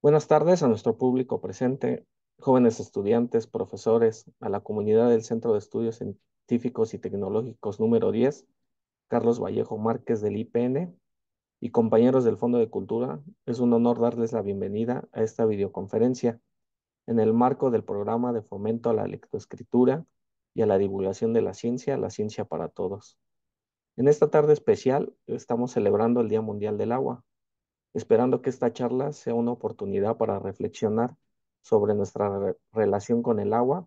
Buenas tardes a nuestro público presente, jóvenes estudiantes, profesores, a la comunidad del Centro de Estudios Científicos y Tecnológicos número 10, Carlos Vallejo Márquez del IPN, y compañeros del Fondo de Cultura. Es un honor darles la bienvenida a esta videoconferencia en el marco del programa de fomento a la lectoescritura y a la divulgación de la ciencia para todos. En esta tarde especial estamos celebrando el Día Mundial del Agua, esperando que esta charla sea una oportunidad para reflexionar sobre nuestra relación con el agua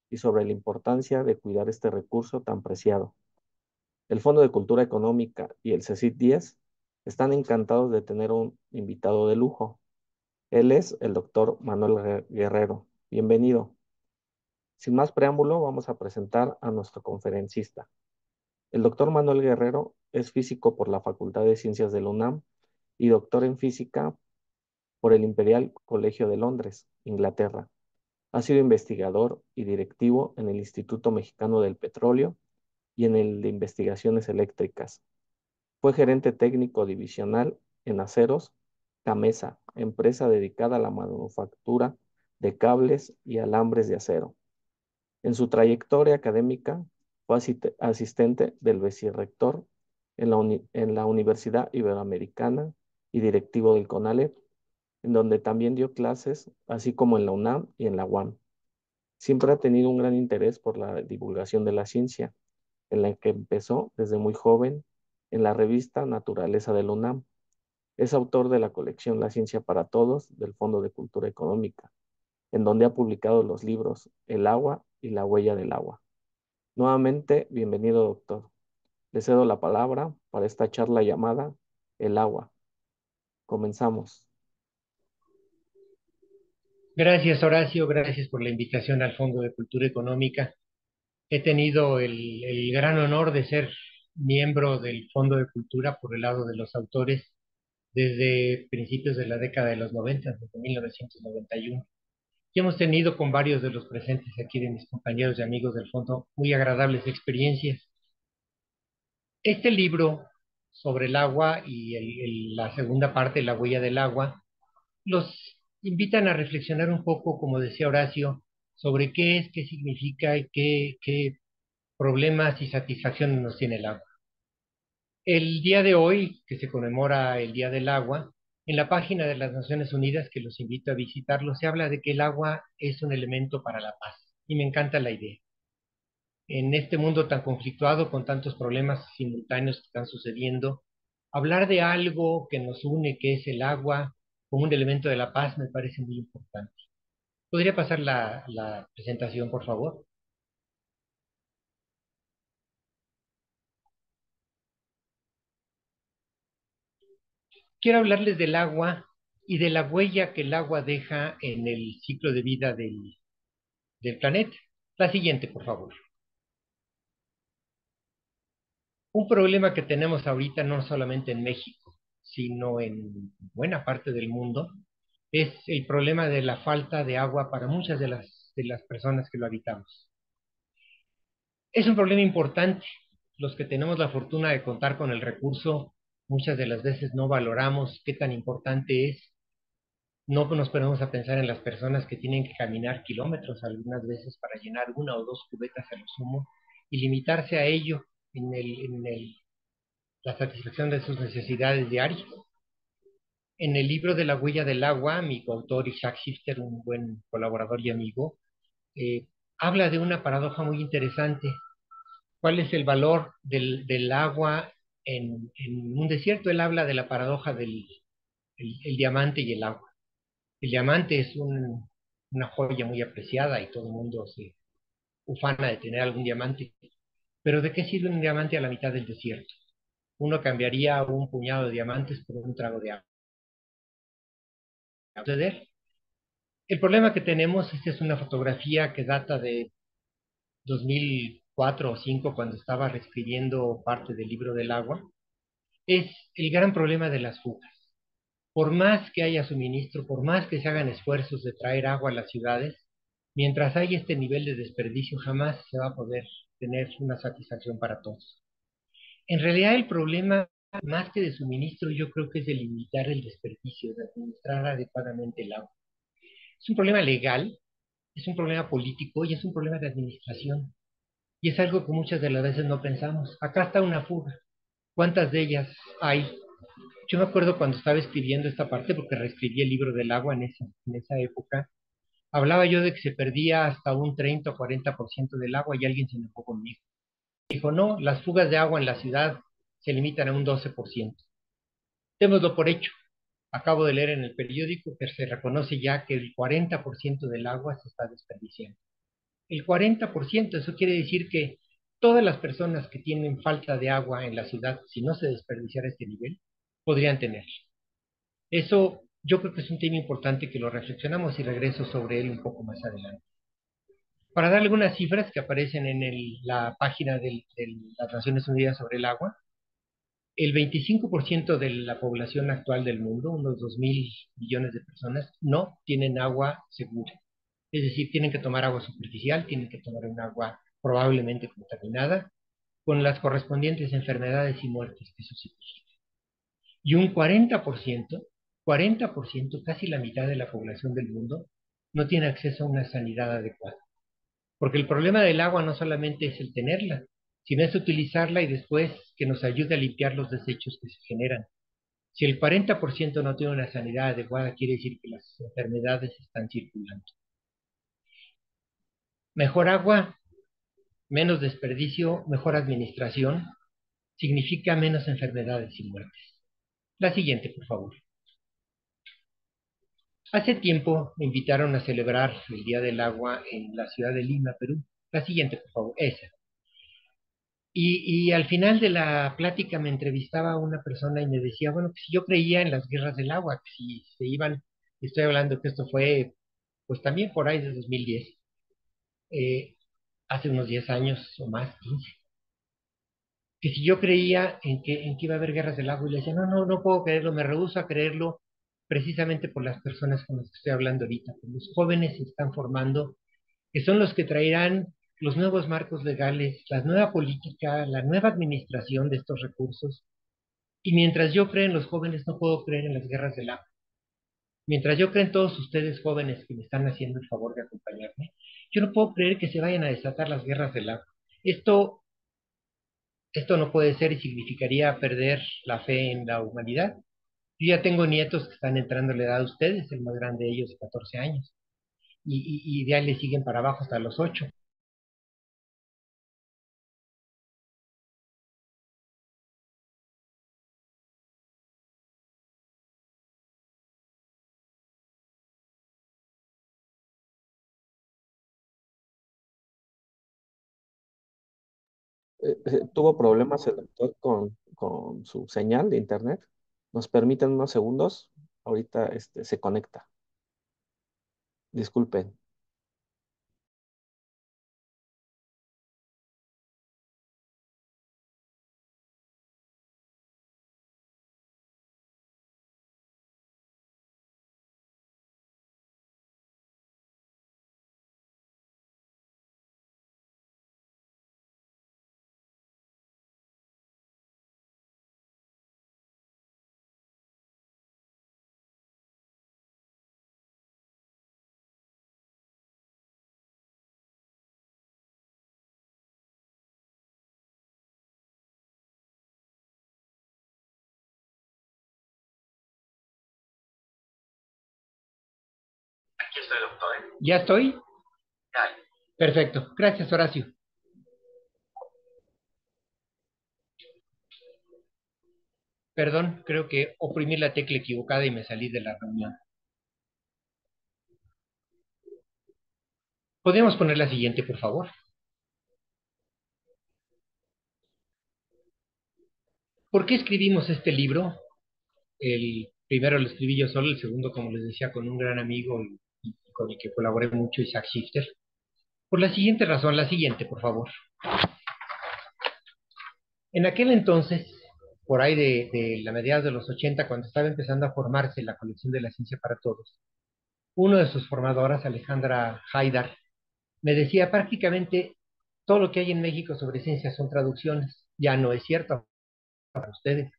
y sobre la importancia de cuidar este recurso tan preciado. El Fondo de Cultura Económica y el CECIT 10 están encantados de tener un invitado de lujo. Él es el doctor Manuel Guerrero. Bienvenido. Sin más preámbulo, vamos a presentar a nuestro conferencista. El doctor Manuel Guerrero es físico por la Facultad de Ciencias de la UNAM y doctor en física por el Imperial Colegio de Londres, Inglaterra. Ha sido investigador y directivo en el Instituto Mexicano del Petróleo y en el de Investigaciones Eléctricas. Fue gerente técnico divisional en Aceros Camesa, empresa dedicada a la manufactura de cables y alambres de acero. En su trayectoria académica fue asistente del vicerrector en la Universidad Iberoamericana y directivo del CONALEP, en donde también dio clases, así como en la UNAM y en la UAM. Siempre ha tenido un gran interés por la divulgación de la ciencia, en la que empezó desde muy joven en la revista Naturaleza de la UNAM. Es autor de la colección La Ciencia para Todos del Fondo de Cultura Económica, en donde ha publicado los libros El agua y la huella del agua. Nuevamente, bienvenido, doctor. Le cedo la palabra para esta charla llamada El agua. Comenzamos. Gracias, Horacio. Gracias por la invitación al Fondo de Cultura Económica. He tenido el gran honor de ser miembro del Fondo de Cultura por el lado de los autores desde principios de la década de los 90, desde 1991. Y hemos tenido con varios de los presentes aquí, de mis compañeros y amigos del Fondo, muy agradables experiencias. Este libro sobre el agua y la segunda parte, La huella del agua, los invitan a reflexionar un poco, como decía Horacio, sobre qué es, qué significa y qué problemas y satisfacciones nos tiene el agua. El día de hoy, que se conmemora el Día del Agua, en la página de las Naciones Unidas, que los invito a visitarlo, se habla de que el agua es un elemento para la paz. Y me encanta la idea. En este mundo tan conflictuado, con tantos problemas simultáneos que están sucediendo, hablar de algo que nos une, que es el agua, como un elemento de la paz, me parece muy importante. ¿Podría pasar la presentación, por favor? Quiero hablarles del agua y de la huella que el agua deja en el ciclo de vida del planeta. La siguiente, por favor. Un problema que tenemos ahorita, no solamente en México, sino en buena parte del mundo, es el problema de la falta de agua para muchas de las personas que lo habitamos. Es un problema importante. Los que tenemos la fortuna de contar con el recurso, muchas de las veces no valoramos qué tan importante es. No nos ponemos a pensar en las personas que tienen que caminar kilómetros algunas veces para llenar una o dos cubetas a lo sumo y limitarse a ello la satisfacción de sus necesidades diarias. En el libro de La huella del agua, mi coautor Isaac Shifter, un buen colaborador y amigo, eh, habla de una paradoja muy interesante. ¿Cuál es el valor del agua en un desierto? Él habla de la paradoja del diamante y el agua. El diamante es una joya muy apreciada y todo el mundo se ufana de tener algún diamante. Pero ¿de qué sirve un diamante a la mitad del desierto? Uno cambiaría un puñado de diamantes por un trago de agua. El problema que tenemos, esta es una fotografía que data de 2004 o 2005, cuando estaba reescribiendo parte del libro del agua, es el gran problema de las fugas. Por más que haya suministro, por más que se hagan esfuerzos de traer agua a las ciudades, mientras haya este nivel de desperdicio, jamás se va a poder tener una satisfacción para todos. En realidad, el problema más que de suministro, yo creo que es de limitar el desperdicio, de administrar adecuadamente el agua. Es un problema legal, es un problema político y es un problema de administración. Y es algo que muchas de las veces no pensamos. Acá está una fuga. ¿Cuántas de ellas hay? Yo me acuerdo cuando estaba escribiendo esta parte, porque reescribí el libro del agua en esa época, hablaba yo de que se perdía hasta un 30 o 40% del agua y alguien se enojó conmigo. Dijo, no, las fugas de agua en la ciudad se limitan a un 12%. Démoslo por hecho. Acabo de leer en el periódico que se reconoce ya que el 40% del agua se está desperdiciando. El 40%, eso quiere decir que todas las personas que tienen falta de agua en la ciudad, si no se desperdiciara este nivel, podrían tenerla. Eso yo creo que es un tema importante que lo reflexionamos y regreso sobre él un poco más adelante. Para dar algunas cifras que aparecen en la página de las Naciones Unidas sobre el agua, el 25% de la población actual del mundo, unos 2.000 millones de personas, no tienen agua segura. Es decir, tienen que tomar agua superficial, tienen que tomar un agua probablemente contaminada, con las correspondientes enfermedades y muertes que eso significa. Y un 40%, casi la mitad de la población del mundo, no tiene acceso a una sanidad adecuada. Porque el problema del agua no solamente es el tenerla, sino es utilizarla y después que nos ayude a limpiar los desechos que se generan. Si el 40% no tiene una sanidad adecuada, quiere decir que las enfermedades están circulando. Mejor agua, menos desperdicio, mejor administración, significa menos enfermedades y muertes. La siguiente, por favor. Hace tiempo me invitaron a celebrar el Día del Agua en la ciudad de Lima, Perú. La siguiente, por favor, esa. Y al final de la plática me entrevistaba una persona y me decía, bueno, que si yo creía en las guerras del agua, que si se iban, estoy hablando que esto fue, pues también por ahí de 2010, eh, hace unos 10 años o más, 15, que si yo creía en que iba a haber guerras del agua, y le decía, no, no, no puedo creerlo, me rehúso a creerlo, precisamente por las personas con las que estoy hablando ahorita. Los jóvenes se están formando, que son los que traerán los nuevos marcos legales, la nueva política, la nueva administración de estos recursos. Y mientras yo creo en los jóvenes, no puedo creer en las guerras del agua. Mientras yo creo en todos ustedes jóvenes que me están haciendo el favor de acompañarme, yo no puedo creer que se vayan a desatar las guerras del agua. Esto, esto no puede ser y significaría perder la fe en la humanidad. Yo ya tengo nietos que están entrando en la edad de ustedes, el más grande de ellos, 14 años, y ya le siguen para abajo hasta los 8. Tuvo problemas el doctor con su señal de internet. Nos permiten unos segundos. Ahorita se conecta. Disculpen. Aquí estoy, doctor. ¿Ya estoy? Dale. Perfecto. Gracias, Horacio. Perdón, creo que oprimí la tecla equivocada y me salí de la reunión. ¿Podemos poner la siguiente, por favor? ¿Por qué escribimos este libro? El primero lo escribí yo solo, el segundo, como les decía, con un gran amigo y con el que colaboré mucho, Isaac Shifter. Por la siguiente razón, la siguiente, por favor. En aquel entonces, por ahí de la mediados de los 80, cuando estaba empezando a formarse la colección de la ciencia para todos, uno de sus formadoras, Alejandra Haidar, me decía prácticamente todo lo que hay en México sobre ciencia son traducciones. Ya no es cierto para ustedes.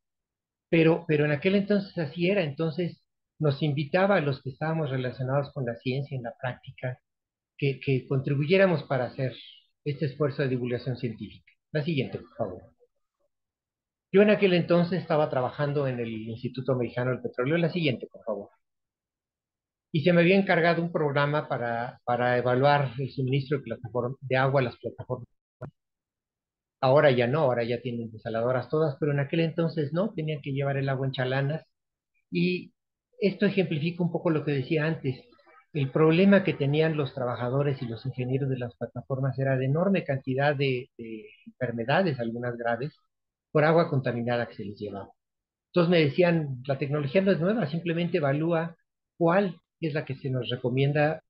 pero en aquel entonces así era. Entonces nos invitaba a los que estábamos relacionados con la ciencia en la práctica que contribuyéramos para hacer este esfuerzo de divulgación científica. La siguiente, por favor. Yo en aquel entonces estaba trabajando en el Instituto Mexicano del Petróleo. La siguiente, por favor. Y se me había encargado un programa para evaluar el suministro de agua a las plataformas. Ahora ya no, ahora ya tienen desaladoras todas, pero en aquel entonces no, tenían que llevar el agua en chalanas. Y esto ejemplifica un poco lo que decía antes. El problema que tenían los trabajadores y los ingenieros de las plataformas era de enorme cantidad de enfermedades, algunas graves, por agua contaminada que se les llevaba. Entonces me decían, la tecnología no es nueva, simplemente evalúa cuál es la que se nos recomienda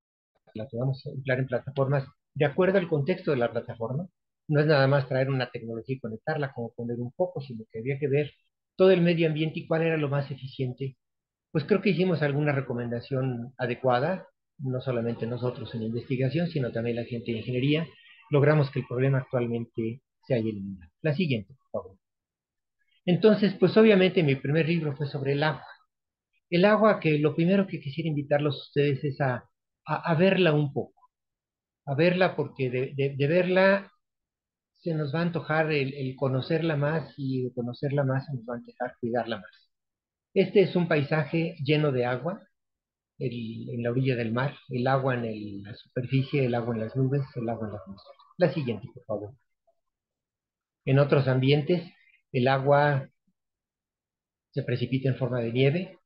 que la podamos emplear en plataformas de acuerdo al contexto de la plataforma. No es nada más traer una tecnología y conectarla como poner un foco, sino que había que ver todo el medio ambiente y cuál era lo más eficiente. Pues creo que hicimos alguna recomendación adecuada, no solamente nosotros en investigación, sino también la gente de ingeniería. Logramos que el problema actualmente se haya eliminado. La siguiente, por favor. Entonces, pues obviamente mi primer libro fue sobre el agua. El agua que lo primero que quisiera invitarlos a ustedes es a verla un poco, a verla porque de verla se nos va a antojar el conocerla más y de conocerla más se nos va a antojar cuidarla más. Este es un paisaje lleno de agua, en la orilla del mar, el agua en la superficie, el agua en las nubes, el agua en la atmósfera. La siguiente, por favor. En otros ambientes, el agua se precipita en forma de nieve.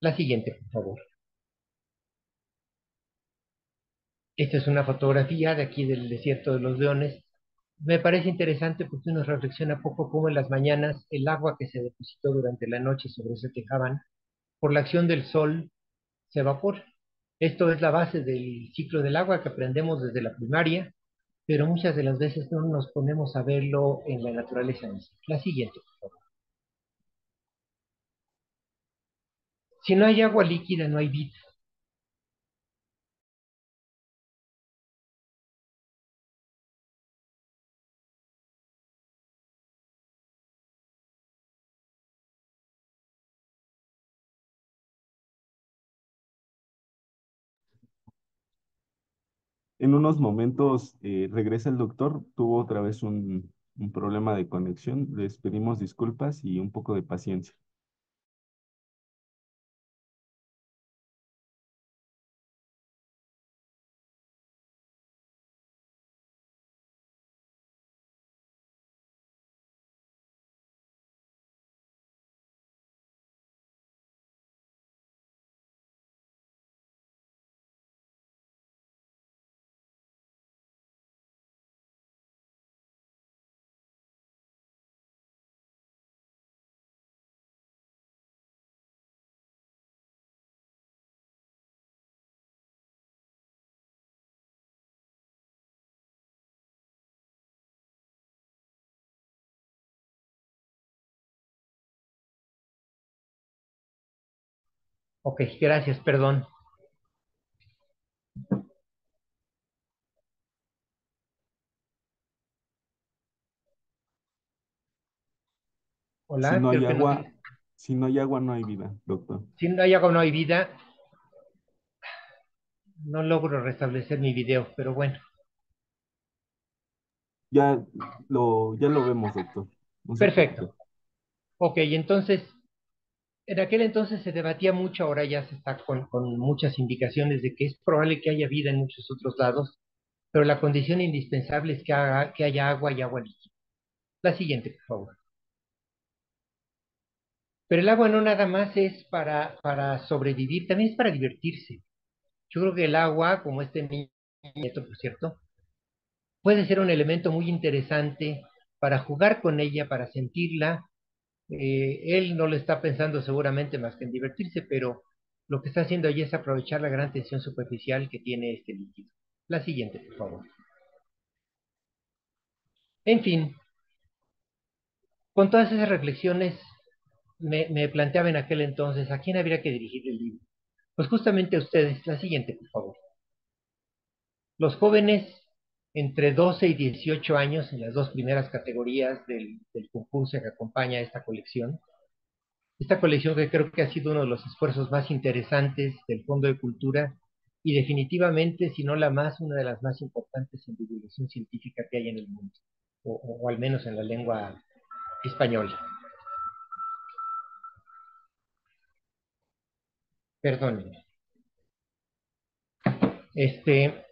La siguiente, por favor. Esta es una fotografía de aquí del desierto de los Leones. Me parece interesante porque uno reflexiona poco cómo en las mañanas el agua que se depositó durante la noche sobre ese tejabán, por la acción del sol, se evapora. Esto es la base del ciclo del agua que aprendemos desde la primaria, pero muchas de las veces no nos ponemos a verlo en la naturaleza misma. La siguiente, por favor. Si no hay agua líquida, no hay vida. En unos momentos regresa el doctor, tuvo otra vez un problema de conexión, les pedimos disculpas y un poco de paciencia. Ok, gracias, perdón. Si Hola, no hay creo que no agua, te... si no hay agua, no hay vida, doctor. Si no hay agua, no hay vida. No logro restablecer mi video, pero bueno. Ya ya lo vemos, doctor. No se Perfecto. preocupe. Ok, entonces, en aquel entonces se debatía mucho, ahora ya se está con muchas indicaciones de que es probable que haya vida en muchos otros lados, pero la condición indispensable es que haya agua y agua líquida. La siguiente, por favor. Pero el agua no nada más es para sobrevivir, también es para divertirse. Yo creo que el agua, como este niño, por cierto, puede ser un elemento muy interesante para jugar con ella, para sentirla. Él no lo está pensando seguramente más que en divertirse, pero lo que está haciendo allí es aprovechar la gran tensión superficial que tiene este líquido. La siguiente, por favor. En fin, con todas esas reflexiones me planteaba en aquel entonces a quién habría que dirigir el libro. Pues justamente a ustedes. La siguiente, por favor. Los jóvenes entre 12 y 18 años, en las dos primeras categorías del concurso que acompaña esta colección, Esta colección que creo que ha sido uno de los esfuerzos más interesantes del Fondo de Cultura y definitivamente, si no la más, una de las más importantes en divulgación científica que hay en el mundo, o al menos en la lengua española. Perdónenme. Este,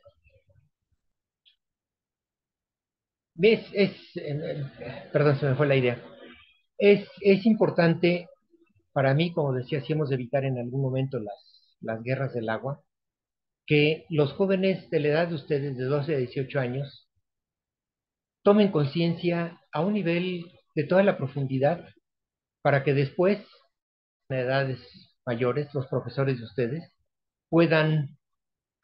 ¿ves? Perdón, se me fue la idea. Es importante para mí, como decía, si hemos de evitar en algún momento las guerras del agua, que los jóvenes de la edad de ustedes, de 12 a 18 años, tomen conciencia a un nivel de toda la profundidad para que después, en edades mayores, los profesores de ustedes puedan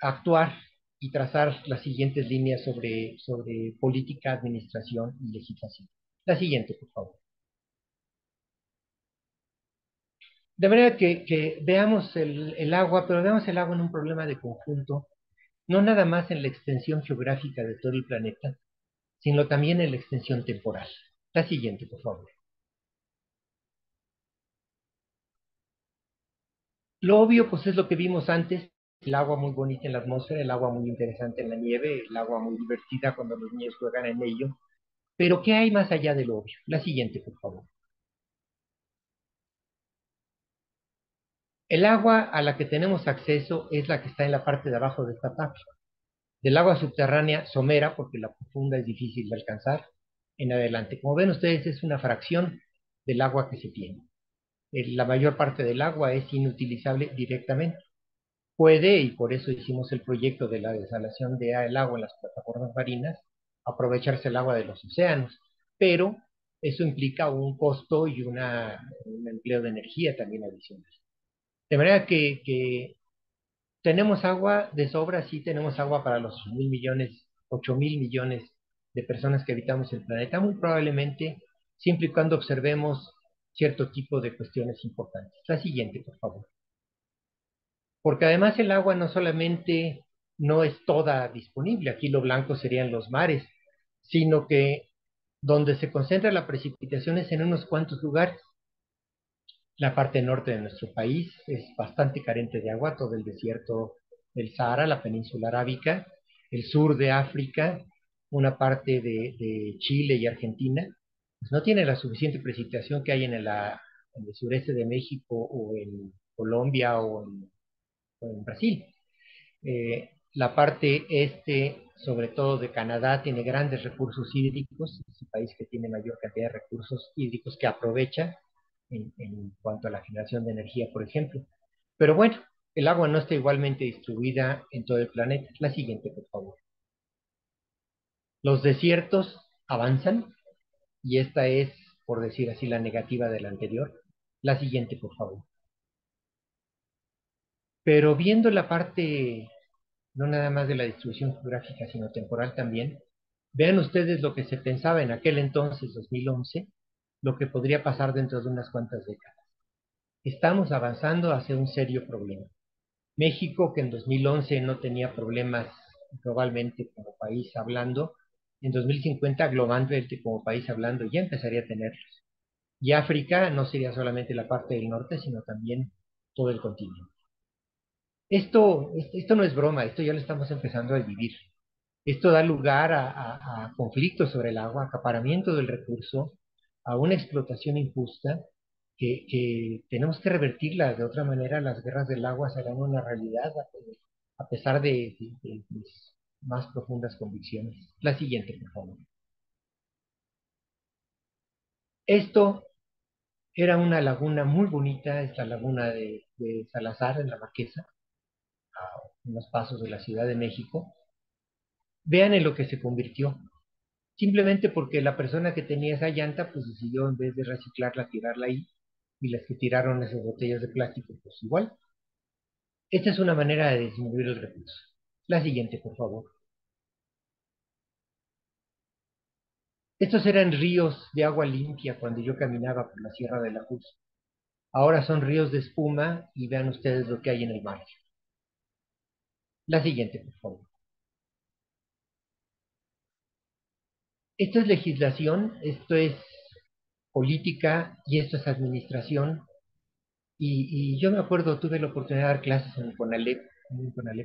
actuar y trazar las siguientes líneas sobre política, administración y legislación. La siguiente, por favor. De manera que veamos el agua, pero veamos el agua en un problema de conjunto, no nada más en la extensión geográfica de todo el planeta, sino también en la extensión temporal. La siguiente, por favor. Lo obvio, pues es lo que vimos antes, el agua muy bonita en la atmósfera, el agua muy interesante en la nieve, el agua muy divertida cuando los niños juegan en ello. Pero ¿qué hay más allá de lo obvio? La siguiente, por favor. El agua a la que tenemos acceso es la que está en la parte de abajo de esta tabla. Del agua subterránea somera, porque la profunda es difícil de alcanzar, en adelante. Como ven ustedes, es una fracción del agua que se tiene. La mayor parte del agua es inutilizable directamente. Puede, y por eso hicimos el proyecto de la desalación del agua en las plataformas marinas, aprovecharse el agua de los océanos, pero eso implica un costo y un empleo de energía también adicional. De manera que tenemos agua de sobra, sí tenemos agua para los 8.000 millones, 8.000 millones de personas que habitamos el planeta, muy probablemente, siempre y cuando observemos cierto tipo de cuestiones importantes. La siguiente, por favor. Porque además el agua no solamente no es toda disponible, aquí lo blanco serían los mares, sino que donde se concentra la precipitación es en unos cuantos lugares. La parte norte de nuestro país es bastante carente de agua, todo el desierto del Sahara, la península arábica, el sur de África, una parte de Chile y Argentina, pues no tiene la suficiente precipitación que hay en el sureste de México o en Colombia o en Brasil. La parte este, sobre todo de Canadá, tiene grandes recursos hídricos, es el país que tiene mayor cantidad de recursos hídricos que aprovecha en cuanto a la generación de energía, por ejemplo. Pero bueno, el agua no está igualmente distribuida en todo el planeta. La siguiente, por favor. Los desiertos avanzan, y esta es, por decir así, la negativa de la anterior. La siguiente, por favor. Pero viendo la parte no nada más de la distribución geográfica, sino temporal también, vean ustedes lo que se pensaba en aquel entonces, 2011, lo que podría pasar dentro de unas cuantas décadas. Estamos avanzando hacia un serio problema. México, que en 2011 no tenía problemas globalmente como país hablando, en 2050 globalmente como país hablando ya empezaría a tenerlos. Y África no sería solamente la parte del norte, sino también todo el continente. Esto no es broma, esto ya lo estamos empezando a vivir. Esto da lugar a conflictos sobre el agua, acaparamiento del recurso, a una explotación injusta que tenemos que revertirla. De otra manera, las guerras del agua serán una realidad a pesar de mis más profundas convicciones. La siguiente, por favor. Esto era una laguna muy bonita, esta laguna de Salazar en la Marquesa, a unos pasos de la Ciudad de México. Vean en lo que se convirtió. Simplemente porque la persona que tenía esa llanta, pues decidió en vez de reciclarla, tirarla ahí, y las que tiraron esas botellas de plástico, pues igual. Esta es una manera de disminuir el recurso. La siguiente, por favor. Estos eran ríos de agua limpia cuando yo caminaba por la Sierra de la Cruz. Ahora son ríos de espuma y vean ustedes lo que hay en el mar. La siguiente, por favor. Esto es legislación, esto es política y esto es administración Y yo me acuerdo, tuve la oportunidad de dar clases en el CONALEP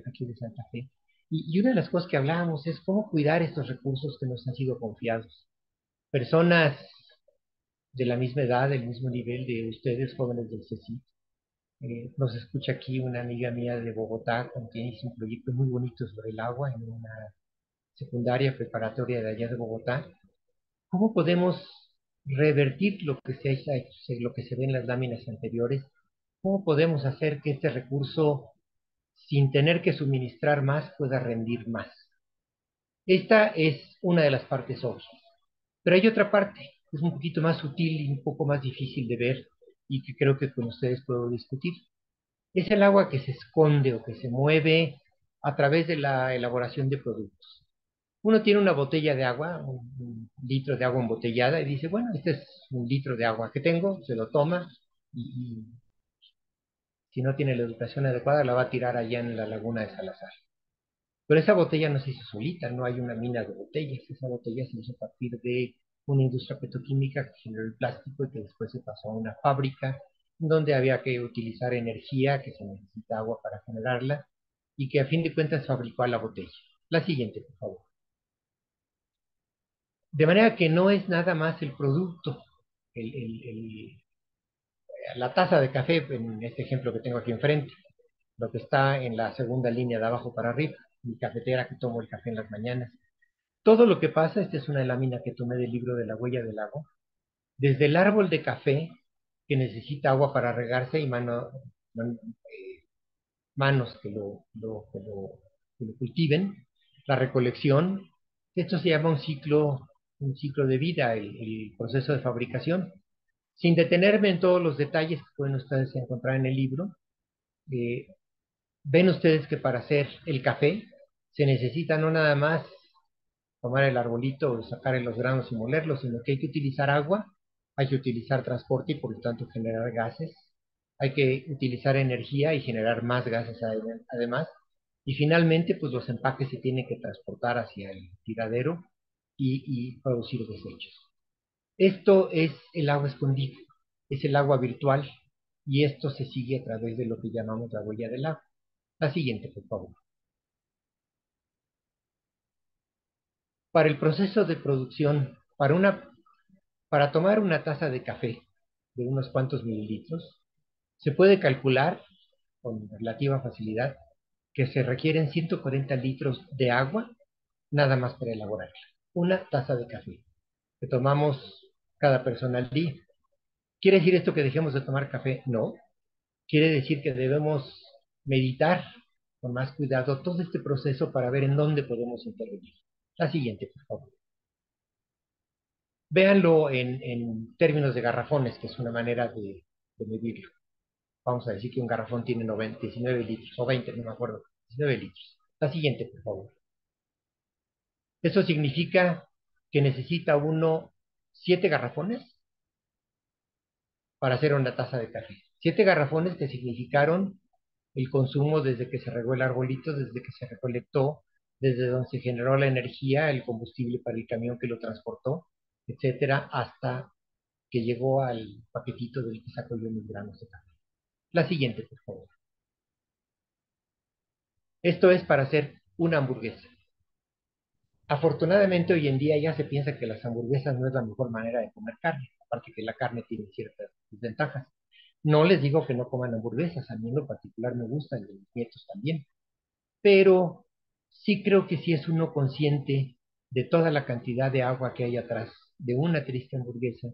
aquí de Santa Fe, y una de las cosas que hablábamos es cómo cuidar estos recursos que nos han sido confiados. Personas de la misma edad, del mismo nivel de ustedes, jóvenes del CECI. Nos escucha aquí una amiga mía de Bogotá, con quien hice un proyecto muy bonito sobre el agua en una secundaria preparatoria de allá de Bogotá. ¿Cómo podemos revertir lo que se ve en las láminas anteriores? ¿Cómo podemos hacer que este recurso, sin tener que suministrar más, pueda rendir más? Esta es una de las partes obvias. Pero hay otra parte, que es un poquito más sutil y un poco más difícil de ver y que creo que con ustedes puedo discutir. Es el agua que se esconde o que se mueve a través de la elaboración de productos. Uno tiene una botella de agua, un litro de agua embotellada, y dice, bueno, este es un litro de agua que tengo, se lo toma y si no tiene la educación adecuada la va a tirar allá en la laguna de Salazar. Pero esa botella no se hizo solita, no hay una mina de botellas, esa botella se hizo a partir de una industria petroquímica que generó el plástico y que después se pasó a una fábrica donde había que utilizar energía, que se necesita agua para generarla, y que a fin de cuentas fabricó a la botella. La siguiente, por favor. De manera que no es nada más el producto, el, el, el, la taza de café, en este ejemplo que tengo aquí enfrente, lo que está en la segunda línea de abajo para arriba, mi cafetera que tomo el café en las mañanas. Todo lo que pasa, esta es una lámina que tomé del libro de La huella del lago, desde el árbol de café, que necesita agua para regarse y manos que lo cultiven, la recolección, esto se llama un ciclo de vida, el proceso de fabricación. Sin detenerme en todos los detalles que pueden ustedes encontrar en el libro, eh, ven ustedes que para hacer el café se necesita no nada más tomar el arbolito, sacar los granos y molerlos, sino que hay que utilizar agua, hay que utilizar transporte y por lo tanto generar gases, hay que utilizar energía y generar más gases además, y finalmente pues los empaques se tienen que transportar hacia el tiradero y producir desechos. Esto es el agua escondida, es el agua virtual y esto se sigue a través de lo que llamamos la huella del agua. La siguiente, por favor. Para el proceso de producción, para tomar una taza de café de unos cuantos mililitros, se puede calcular con relativa facilidad que se requieren 140 litros de agua nada más para elaborarla. Una taza de café que tomamos cada persona al día. ¿Quiere decir esto que dejemos de tomar café? No. Quiere decir que debemos meditar con más cuidado todo este proceso para ver en dónde podemos intervenir. La siguiente, por favor. Véanlo en términos de garrafones, que es una manera de medirlo. Vamos a decir que un garrafón tiene 19 litros, o 20, no me acuerdo, 19 litros. La siguiente, por favor. Eso significa que necesita uno 7 garrafones para hacer una taza de café. 7 garrafones que significaron el consumo desde que se regó el arbolito, desde que se recolectó, desde donde se generó la energía, el combustible para el camión que lo transportó, etcétera, hasta que llegó al paquetito del que saco yo mis granos de café. La siguiente, por favor. Esto es para hacer una hamburguesa. Afortunadamente hoy en día ya se piensa que las hamburguesas no es la mejor manera de comer carne, aparte que la carne tiene ciertas desventajas. No les digo que no coman hamburguesas, a mí en lo particular me gustan y a mis nietos también, pero sí creo que si es uno consciente de toda la cantidad de agua que hay atrás de una triste hamburguesa,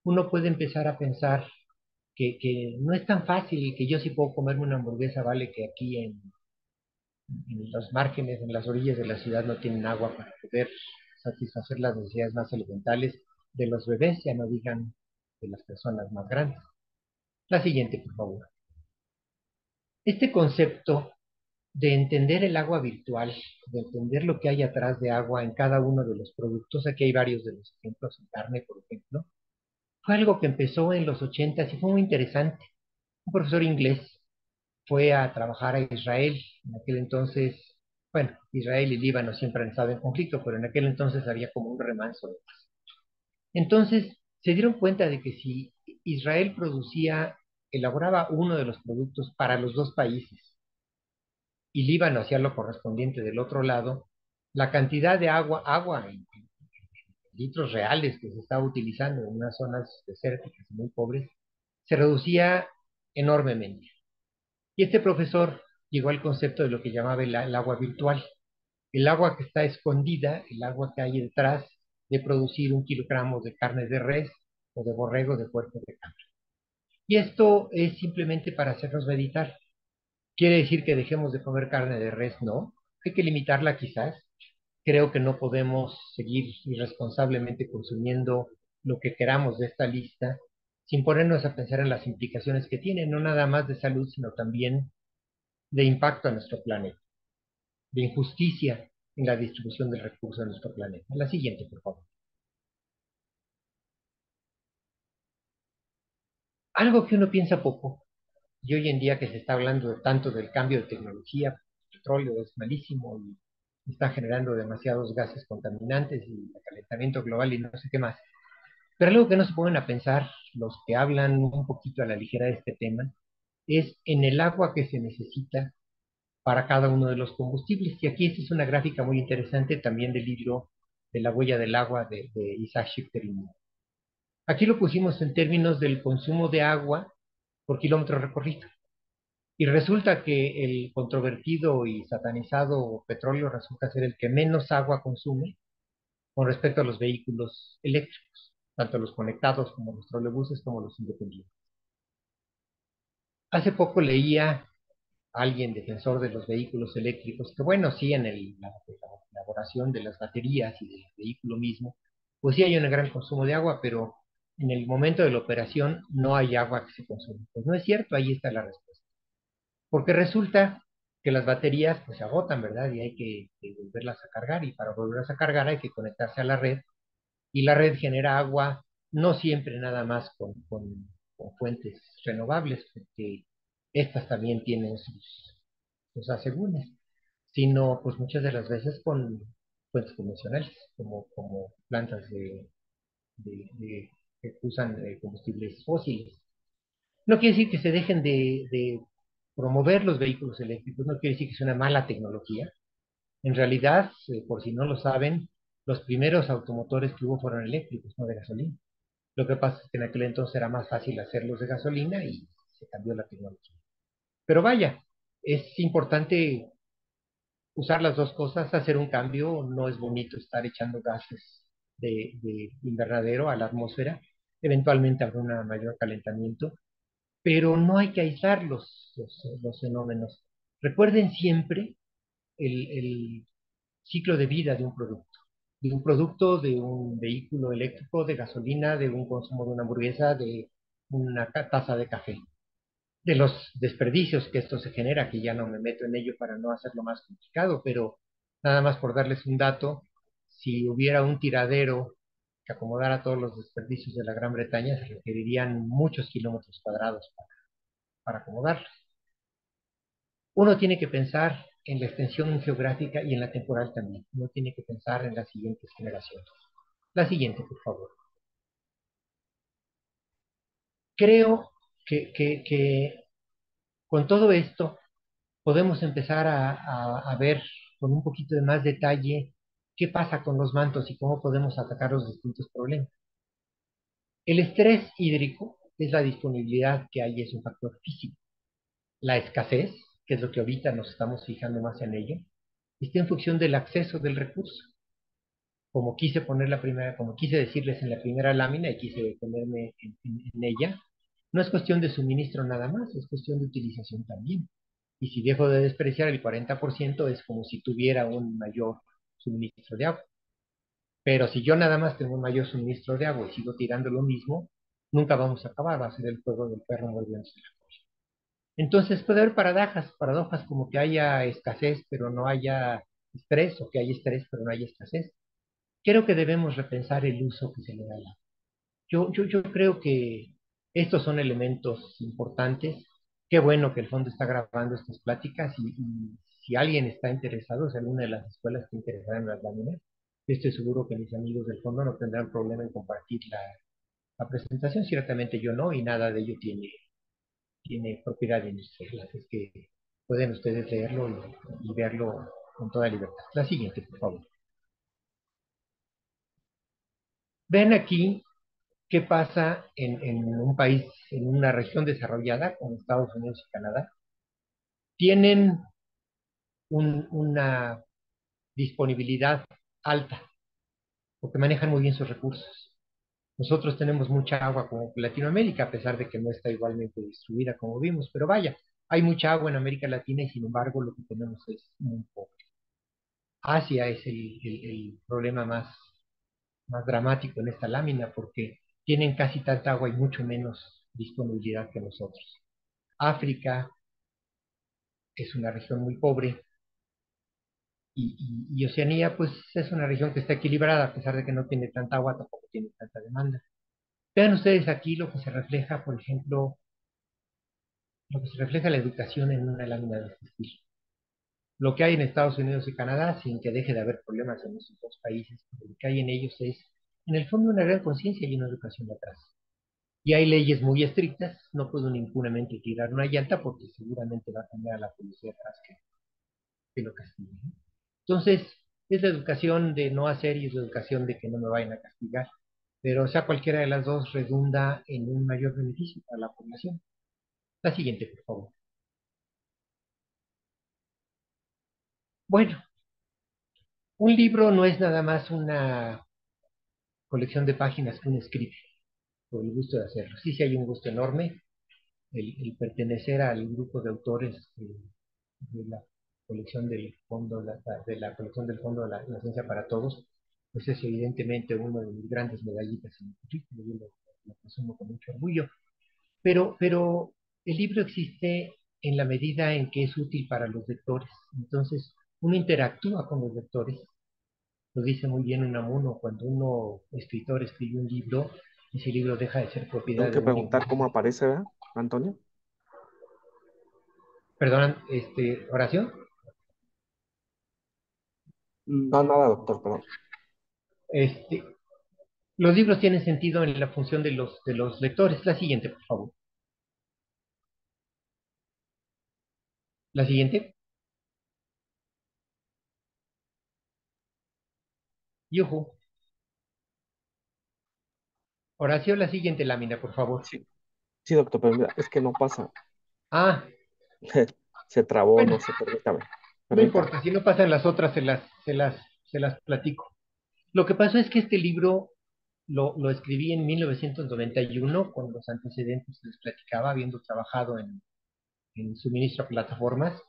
uno puede empezar a pensar que no es tan fácil, que yo sí puedo comerme una hamburguesa, vale que aquí en los márgenes, en las orillas de la ciudad no tienen agua para poder satisfacer las necesidades más elementales de los bebés, ya no digan de las personas más grandes. La siguiente, por favor. Este concepto de entender el agua virtual, de entender lo que hay atrás de agua en cada uno de los productos, aquí hay varios de los ejemplos en carne, por ejemplo, fue algo que empezó en los 80 y fue muy interesante. Un profesor inglés fue a trabajar a Israel. En aquel entonces, bueno, Israel y Líbano siempre han estado en conflicto, pero en aquel entonces había como un remanso de paz. Entonces se dieron cuenta de que si Israel producía elaboraba uno de los productos para los dos países y Líbano hacía lo correspondiente del otro lado, la cantidad de agua en litros reales que se estaba utilizando en unas zonas desérticas y muy pobres, se reducía enormemente. Y este profesor llegó al concepto de lo que llamaba el agua virtual, el agua que está escondida, el agua que hay detrás de producir 1 kilogramo de carne de res o de borrego de cuerpo de cabra. Y esto es simplemente para hacernos meditar. ¿Quiere decir que dejemos de comer carne de res? No. Hay que limitarla quizás. Creo que no podemos seguir irresponsablemente consumiendo lo que queramos de esta lista sin ponernos a pensar en las implicaciones que tiene, no nada más de salud, sino también de impacto a nuestro planeta, de injusticia en la distribución del recurso de nuestro planeta. La siguiente, por favor. Algo que uno piensa poco, y hoy en día que se está hablando tanto del cambio de tecnología, el petróleo es malísimo y está generando demasiados gases contaminantes y el calentamiento global y no sé qué más. Pero algo que no se ponen a pensar los que hablan un poquito a la ligera de este tema es en el agua que se necesita para cada uno de los combustibles. Y aquí esta es una gráfica muy interesante también del libro de la huella del agua de Isaac Schifferin. Aquí lo pusimos en términos del consumo de agua por kilómetro recorrido. Y resulta que el controvertido y satanizado petróleo resulta ser el que menos agua consume con respecto a los vehículos eléctricos, tanto los conectados como los trolebuses como los independientes. Hace poco leía a alguien defensor de los vehículos eléctricos, que bueno, sí, en la elaboración de las baterías y del vehículo mismo, pues sí hay un gran consumo de agua, pero en el momento de la operación no hay agua que se consume. Pues no es cierto, ahí está la respuesta. Porque resulta que las baterías pues se agotan, ¿verdad? Y hay que volverlas a cargar, y para volverlas a cargar hay que conectarse a la red, y la red genera agua, no siempre nada más con fuentes renovables, porque estas también tienen sus asegúnes, sino pues muchas de las veces con fuentes convencionales, como plantas que usan combustibles fósiles. No quiere decir que se dejen de promover los vehículos eléctricos, no quiere decir que sea una mala tecnología. En realidad, por si no lo saben, los primeros automotores que hubo fueron eléctricos, no de gasolina. Lo que pasa es que en aquel entonces era más fácil hacerlos de gasolina y se cambió la tecnología. Pero vaya, es importante usar las dos cosas, hacer un cambio. No es bonito estar echando gases de invernadero a la atmósfera. Eventualmente habrá un mayor calentamiento, pero no hay que aislar los fenómenos. Recuerden siempre el ciclo de vida de un producto, de un vehículo eléctrico, de gasolina, de un consumo de una hamburguesa, de una taza de café, de los desperdicios que esto se genera, que ya no me meto en ello para no hacerlo más complicado, pero nada más por darles un dato, si hubiera un tiradero que acomodara todos los desperdicios de la Gran Bretaña, se requerirían muchos kilómetros cuadrados para acomodarlos. Uno tiene que pensar en la extensión geográfica y en la temporal también. Uno tiene que pensar en las siguientes generaciones. La siguiente, por favor. Creo que con todo esto podemos empezar a ver con un poquito de más detalle qué pasa con los mantos y cómo podemos atacar los distintos problemas. El estrés hídrico es la disponibilidad que hay, es un factor físico. La escasez, que es lo que ahorita nos estamos fijando más en ello, está en función del acceso del recurso. Como quise decirles en la primera lámina y quise ponerme en ella, no es cuestión de suministro nada más, es cuestión de utilización también. Y si dejo de despreciar el 40%, es como si tuviera un mayor suministro de agua. Pero si yo nada más tengo un mayor suministro de agua y sigo tirando lo mismo, nunca vamos a acabar, va a ser el juego del perro mordiéndose la cola. Entonces puede haber paradojas como que haya escasez pero no haya estrés, o que haya estrés pero no haya escasez. Creo que debemos repensar el uso que se le da al agua. Yo creo que estos son elementos importantes. Qué bueno que el fondo está grabando estas pláticas, y si alguien está interesado, si alguna de las escuelas está interesada en las láminas, estoy seguro que mis amigos del fondo no tendrán problema en compartir la presentación. Ciertamente yo no, y nada de ello tiene tiene propiedad industrial. Es que pueden ustedes leerlo y verlo con toda libertad. La siguiente, por favor. Ven aquí qué pasa en un país, en una región desarrollada como Estados Unidos y Canadá. Tienen una disponibilidad alta porque manejan muy bien sus recursos. Nosotros tenemos mucha agua como Latinoamérica, a pesar de que no está igualmente distribuida como vimos, pero vaya, hay mucha agua en América Latina y sin embargo lo que tenemos es muy poco. Asia es el problema más dramático en esta lámina porque tienen casi tanta agua y mucho menos disponibilidad que nosotros. África es una región muy pobre y Oceanía pues es una región que está equilibrada, a pesar de que no tiene tanta agua, tampoco tiene tanta demanda. Vean ustedes aquí lo que se refleja, por ejemplo, lo que se refleja la educación en una lámina de este estilo. Lo que hay en Estados Unidos y Canadá, sin que deje de haber problemas en esos dos países, lo que hay en ellos es, en el fondo, una gran conciencia y una educación atrás. Y hay leyes muy estrictas, no pueden impunemente tirar una llanta porque seguramente va a tener a la policía atrás que lo castigue. Entonces, es la educación de no hacer y es la educación de que no me vayan a castigar. Pero sea cualquiera de las dos redunda en un mayor beneficio para la población. La siguiente, por favor. Bueno, un libro no es nada más una colección de páginas que uno escribe por el gusto de hacerlo. Sí, sí hay un gusto enorme. El pertenecer al grupo de autores de la colección del fondo, de la colección del fondo de la ciencia para todos, pues es evidentemente uno de mis grandes medallitas en el currículo. Yo lo presumo con mucho orgullo. Pero el libro existe en la medida en que es útil para los lectores. Entonces, uno interactúa con los lectores. Lo dice muy bien Unamuno, cuando uno, escritor, escribe un libro, ese libro deja de ser Tengo propiedad de que un preguntar individuo. cómo aparece, ¿verdad, Antonio? Perdón, oración. No, nada, doctor, perdón. Este, los libros tienen sentido en la función de los lectores. La siguiente, por favor. La siguiente. Yuhu. Horacio, la siguiente lámina, por favor. Sí, sí, doctor, pero mira, es que no pasa. Ah, Se trabó, bueno, no sé, permítame, no permítame. importa. Si no pasan las otras, se las platico. Lo que pasó es que este libro lo escribí en 1991 con los antecedentes que les platicaba, habiendo trabajado en suministro a plataformas.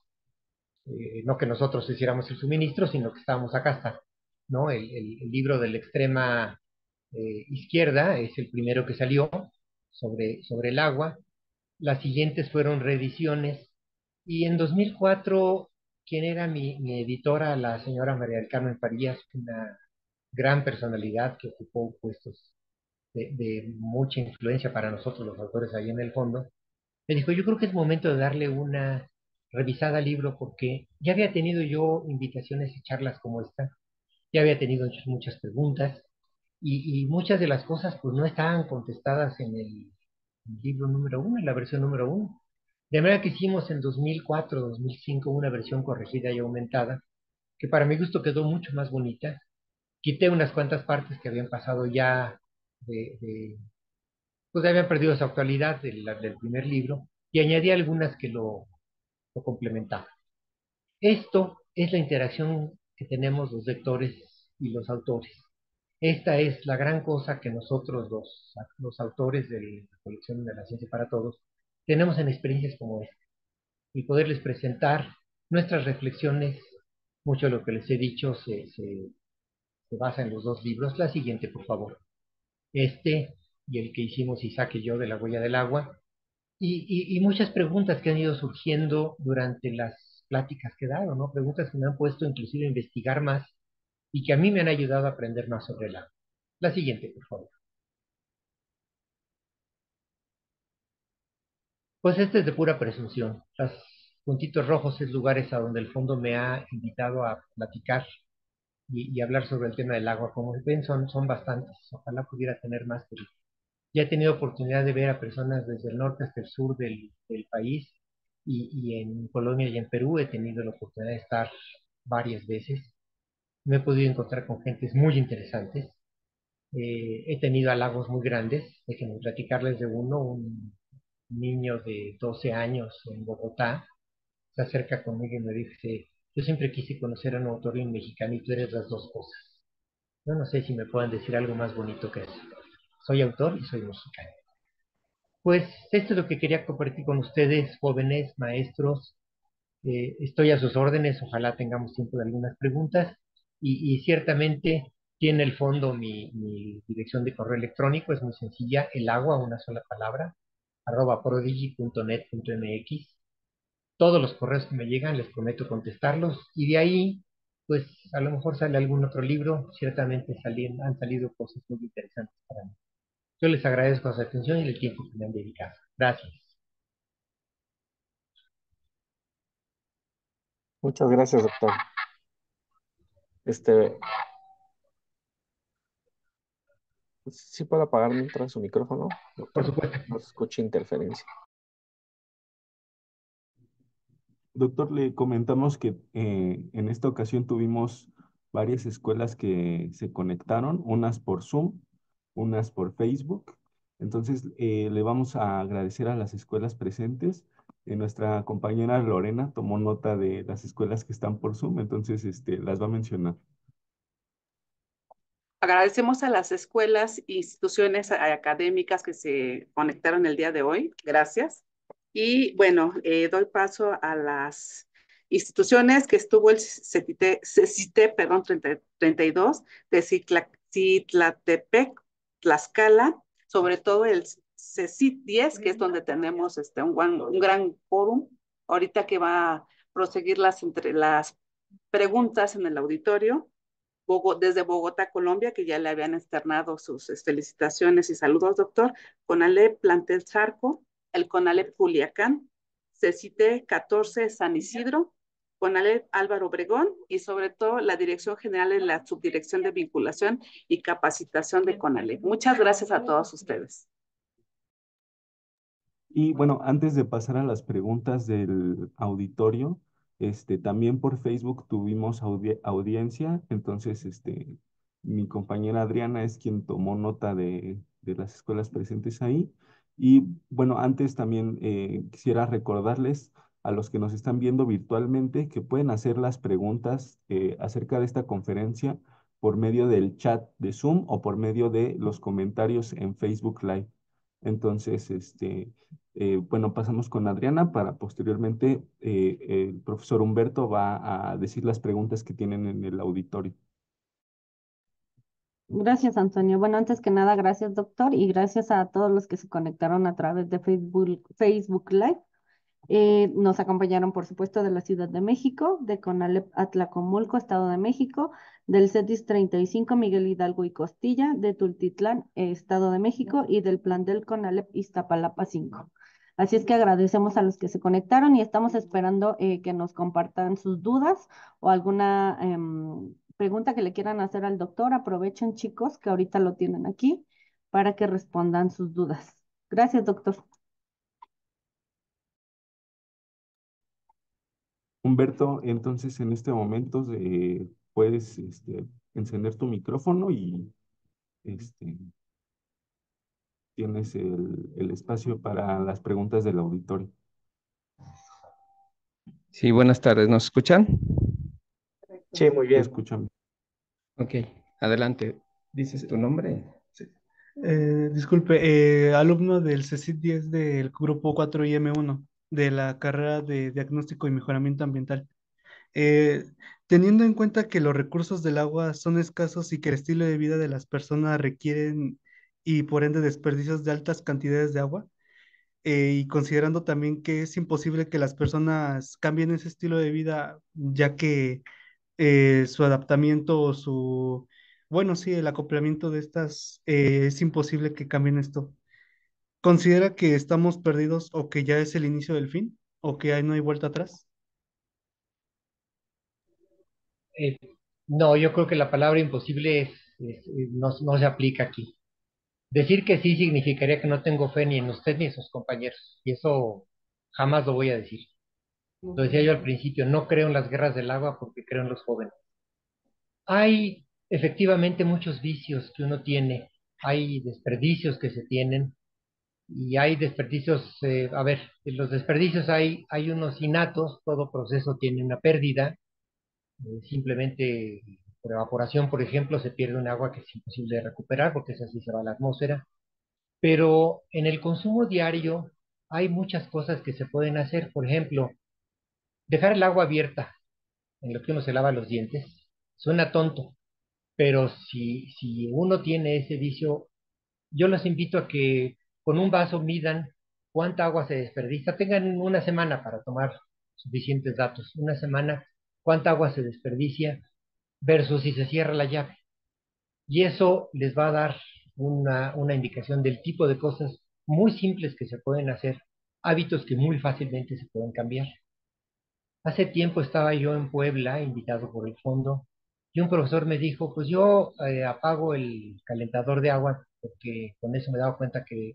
No que nosotros hiciéramos el suministro, sino que estábamos acá hasta, ¿no? El libro de la extrema izquierda es el primero que salió sobre el agua. Las siguientes fueron reediciones. Y en 2004, quien era mi editora, la señora María del Carmen Farías, una gran personalidad que ocupó puestos de mucha influencia para nosotros los autores ahí en el fondo, me dijo, yo creo que es momento de darle una revisada al libro porque ya había tenido yo invitaciones y charlas como esta, ya había tenido muchas preguntas y muchas de las cosas pues no estaban contestadas en el libro número uno, en la versión número uno. De manera que hicimos en 2004, 2005 una versión corregida y aumentada, que para mi gusto quedó mucho más bonita. Quité unas cuantas partes que habían pasado ya pues habían perdido su actualidad del primer libro y añadí algunas que lo complementaban. Esto es la interacción que tenemos los lectores y los autores. Esta es la gran cosa que nosotros, los autores de la colección de la ciencia para todos, tenemos en experiencias como esta y poderles presentar nuestras reflexiones. Mucho de lo que les he dicho se basa en los dos libros. La siguiente, por favor. Este y el que hicimos Isaac y yo de la huella del agua. Y muchas preguntas que han ido surgiendo durante las pláticas que he dado, ¿no? Preguntas que me han puesto inclusive a investigar más y que a mí me han ayudado a aprender más sobre el agua. La siguiente, por favor. Pues este es de pura presunción. Los puntitos rojos es lugares a donde el fondo me ha invitado a platicar y hablar sobre el tema del agua. Como ven, son bastantes. Ojalá pudiera tener más, pero Ya he tenido oportunidad de ver a personas desde el norte hasta el sur del país y en Colombia y en Perú he tenido la oportunidad de estar varias veces. Me he podido encontrar con gentes muy interesantes. He tenido halagos muy grandes. Déjenme platicarles de uno, un niño de 12 años en Bogotá se acerca conmigo y me dice, yo siempre quise conocer a un autor mexicano y tú eres las dos cosas. Yo no sé si me puedan decir algo más bonito que eso. Soy autor y soy mexicano. Pues esto es lo que quería compartir con ustedes, jóvenes, maestros. Estoy a sus órdenes, ojalá tengamos tiempo de algunas preguntas. Y ciertamente tiene el fondo mi dirección de correo electrónico, es muy sencilla, el agua, una sola palabra, @prodigy.net.mx. Todos los correos que me llegan les prometo contestarlos y de ahí, pues a lo mejor sale algún otro libro, ciertamente han salido cosas muy interesantes para mí. Yo les agradezco su atención y el tiempo que me han dedicado. Gracias. Muchas gracias, doctor. Este, ¿Sí puedo apagar mientras su micrófono, Por doctor? supuesto. No se escucha interferencia. Doctor, le comentamos que en esta ocasión tuvimos varias escuelas que se conectaron, unas por Zoom, unas por Facebook. Entonces, le vamos a agradecer a las escuelas presentes. Nuestra compañera Lorena tomó nota de las escuelas que están por Zoom, entonces las va a mencionar. Agradecemos a las escuelas e instituciones académicas que se conectaron el día de hoy. Gracias. Y bueno, doy paso a las instituciones que estuvo el CECITE, perdón, 32 de Citlatepec, Tlaxcala, sobre todo el CECIT 10, que es donde tenemos un gran fórum, ahorita que va a proseguir entre las preguntas en el auditorio. Desde Bogotá, Colombia, que ya le habían externado sus felicitaciones y saludos, doctor. CONALEP Plantel Zarco, el CONALEP Culiacán, CECITE 14 San Isidro, CONALEP Álvaro Obregón y sobre todo la Dirección General de la Subdirección de Vinculación y Capacitación de CONALEP. Muchas gracias a todos ustedes. Y bueno, antes de pasar a las preguntas del auditorio, también por Facebook tuvimos audiencia, entonces mi compañera Adriana es quien tomó nota de las escuelas presentes ahí. Y bueno, antes también quisiera recordarles a los que nos están viendo virtualmente que pueden hacer las preguntas acerca de esta conferencia por medio del chat de Zoom o por medio de los comentarios en Facebook Live. Entonces, bueno, pasamos con Adriana para posteriormente el profesor Humberto va a decir las preguntas que tienen en el auditorio. Gracias, Antonio. Bueno, antes que nada, gracias, doctor, y gracias a todos los que se conectaron a través de Facebook Live. Nos acompañaron, por supuesto, de la Ciudad de México, de CONALEP Atlacomulco, Estado de México, del CEDIS 35, Miguel Hidalgo y Costilla, de Tultitlán, Estado de México, y del plan del CONALEP Iztapalapa 5. Así es que agradecemos a los que se conectaron y estamos esperando que nos compartan sus dudas o alguna pregunta que le quieran hacer al doctor. Aprovechen, chicos, que ahorita lo tienen aquí para que respondan sus dudas. Gracias, doctor. Humberto, entonces en este momento puedes encender tu micrófono y este, tienes el espacio para las preguntas del auditorio. Sí, buenas tardes. ¿Nos escuchan? Sí, muy bien. Escúchame. Ok, adelante. ¿Dices tu nombre? Sí. Disculpe, alumno del CECIT 10 del grupo 4IM1 de la carrera de Diagnóstico y Mejoramiento Ambiental. Eh, Teniendo en cuenta que los recursos del agua son escasos y que el estilo de vida de las personas requieren y por ende desperdicios de altas cantidades de agua, y considerando también que es imposible que las personas cambien ese estilo de vida, ya que su adaptamiento o su, bueno, sí, el acoplamiento de estas, es imposible que cambien esto. ¿Considera que estamos perdidos o que ya es el inicio del fin o que ahí no hay vuelta atrás? No, yo creo que la palabra imposible no se aplica aquí. Decir que sí significaría que no tengo fe ni en usted ni en sus compañeros, y eso jamás lo voy a decir. Lo decía yo al principio, no creo en las guerras del agua porque creo en los jóvenes. Hay efectivamente muchos vicios que uno tiene, hay desperdicios que se tienen, y hay desperdicios, a ver, en los desperdicios hay unos innatos, todo proceso tiene una pérdida, simplemente por evaporación, por ejemplo, se pierde un agua que es imposible de recuperar porque esa sí se va a la atmósfera, pero en el consumo diario hay muchas cosas que se pueden hacer, por ejemplo, dejar el agua abierta en lo que uno se lava los dientes, suena tonto, pero si uno tiene ese vicio, yo los invito a que con un vaso midan cuánta agua se desperdicia. Tengan una semana para tomar suficientes datos. Una semana, cuánta agua se desperdicia versus si se cierra la llave. Y eso les va a dar una indicación del tipo de cosas muy simples que se pueden hacer, hábitos que muy fácilmente se pueden cambiar. Hace tiempo estaba yo en Puebla, invitado por el fondo, y un profesor me dijo, pues yo apago el calentador de agua porque con eso me he dado cuenta que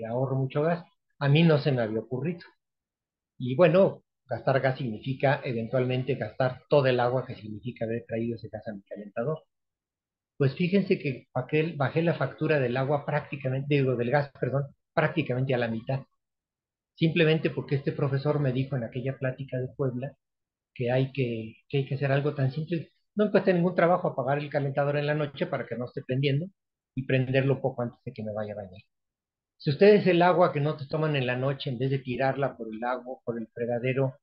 ahorro mucho gas. A mí no se me había ocurrido. Y bueno, gastar gas significa eventualmente gastar todo el agua que significa haber traído ese gas a mi calentador. Pues fíjense que bajé la factura del agua prácticamente, digo, del gas, perdón, prácticamente a la mitad. Simplemente porque este profesor me dijo en aquella plática de Puebla que hay que hacer algo tan simple. No me cuesta ningún trabajo apagar el calentador en la noche para que no esté prendiendo y prenderlo poco antes de que me vaya a bañar. Si ustedes el agua que no te toman en la noche, en vez de tirarla por el agua, por el fregadero,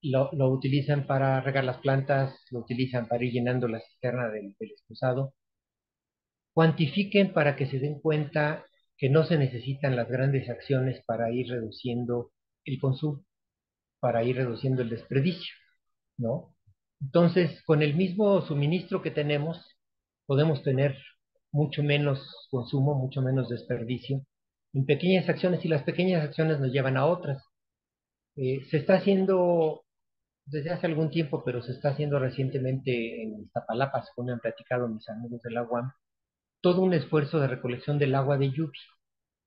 lo utilizan para regar las plantas, lo utilizan para ir llenando la cisterna del excusado, cuantifiquen para que se den cuenta que no se necesitan las grandes acciones para ir reduciendo el consumo, para ir reduciendo el desperdicio, ¿no? Entonces, con el mismo suministro que tenemos, podemos tener mucho menos consumo, mucho menos desperdicio en pequeñas acciones y las pequeñas acciones nos llevan a otras. Se está haciendo desde hace algún tiempo, pero se está haciendo recientemente en Iztapalapa, según me han platicado mis amigos de la UAM, todo un esfuerzo de recolección del agua de lluvia.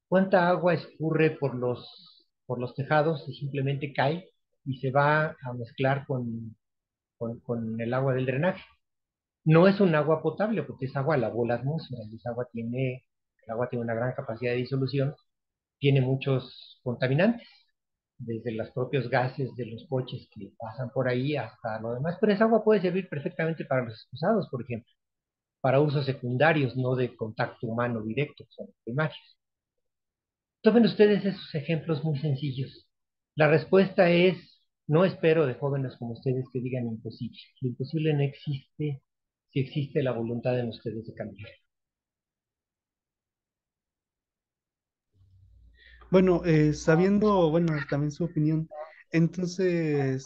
¿Cuánta agua escurre por los tejados y simplemente cae y se va a mezclar con el agua del drenaje? No es un agua potable porque esa agua lavó la atmósfera y el agua tiene una gran capacidad de disolución, tiene muchos contaminantes, desde los propios gases de los coches que pasan por ahí hasta lo demás, pero esa agua puede servir perfectamente para los excusados, por ejemplo, para usos secundarios, no de contacto humano directo, son primarios. Tomen ustedes esos ejemplos muy sencillos. La respuesta es, no espero de jóvenes como ustedes que digan imposible. Lo imposible no existe si existe la voluntad en ustedes de cambiar. Bueno, sabiendo, bueno, también su opinión, entonces,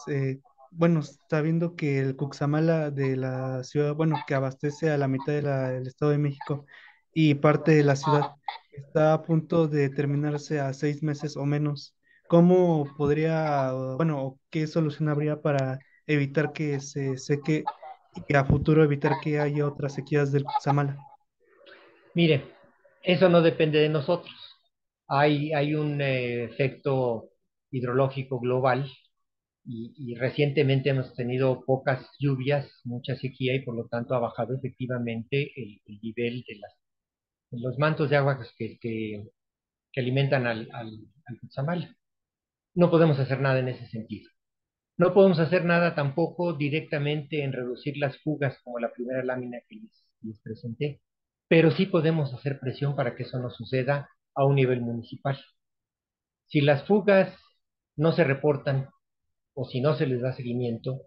bueno, sabiendo que el Cuxamala de la ciudad, bueno, que abastece a la mitad del Estado de México y parte de la ciudad, está a punto de terminarse a 6 meses o menos, ¿cómo podría, bueno, o qué solución habría para evitar que se seque y a futuro evitar que haya otras sequías del Cuxamala? Mire, eso no depende de nosotros. Hay un efecto hidrológico global y recientemente hemos tenido pocas lluvias, mucha sequía y por lo tanto ha bajado efectivamente el nivel de los mantos de agua que alimentan al Cutzamala. No podemos hacer nada en ese sentido. No podemos hacer nada tampoco directamente en reducir las fugas como la primera lámina que les presenté, pero sí podemos hacer presión para que eso no suceda a un nivel municipal. Si las fugas no se reportan o si no se les da seguimiento,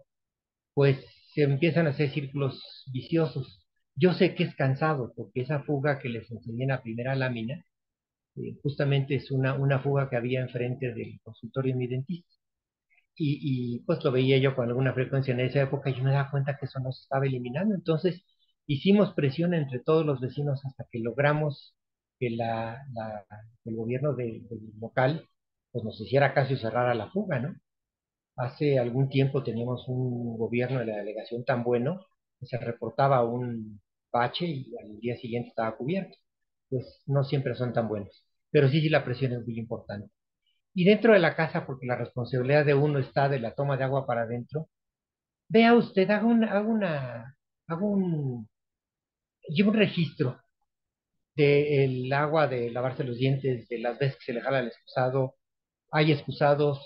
pues se empiezan a hacer círculos viciosos. Yo sé que es cansado porque esa fuga que les enseñé en la primera lámina, justamente es una fuga que había enfrente del consultorio de mi dentista. Pues lo veía yo con alguna frecuencia en esa época y yo me daba cuenta que eso no se estaba eliminando. Entonces hicimos presión entre todos los vecinos hasta que logramos que el gobierno del local pues nos hiciera caso y cerrara la fuga, ¿no? Hace algún tiempo teníamos un gobierno de la delegación tan bueno que se reportaba un bache y al día siguiente estaba cubierto. pues no siempre son tan buenos. Pero sí, sí, la presión es muy importante. Y dentro de la casa, porque la responsabilidad de uno está de la toma de agua para adentro, vea usted, hago un, llevo un registro del agua de lavarse los dientes, de las veces que se le jala el excusado. Hay excusados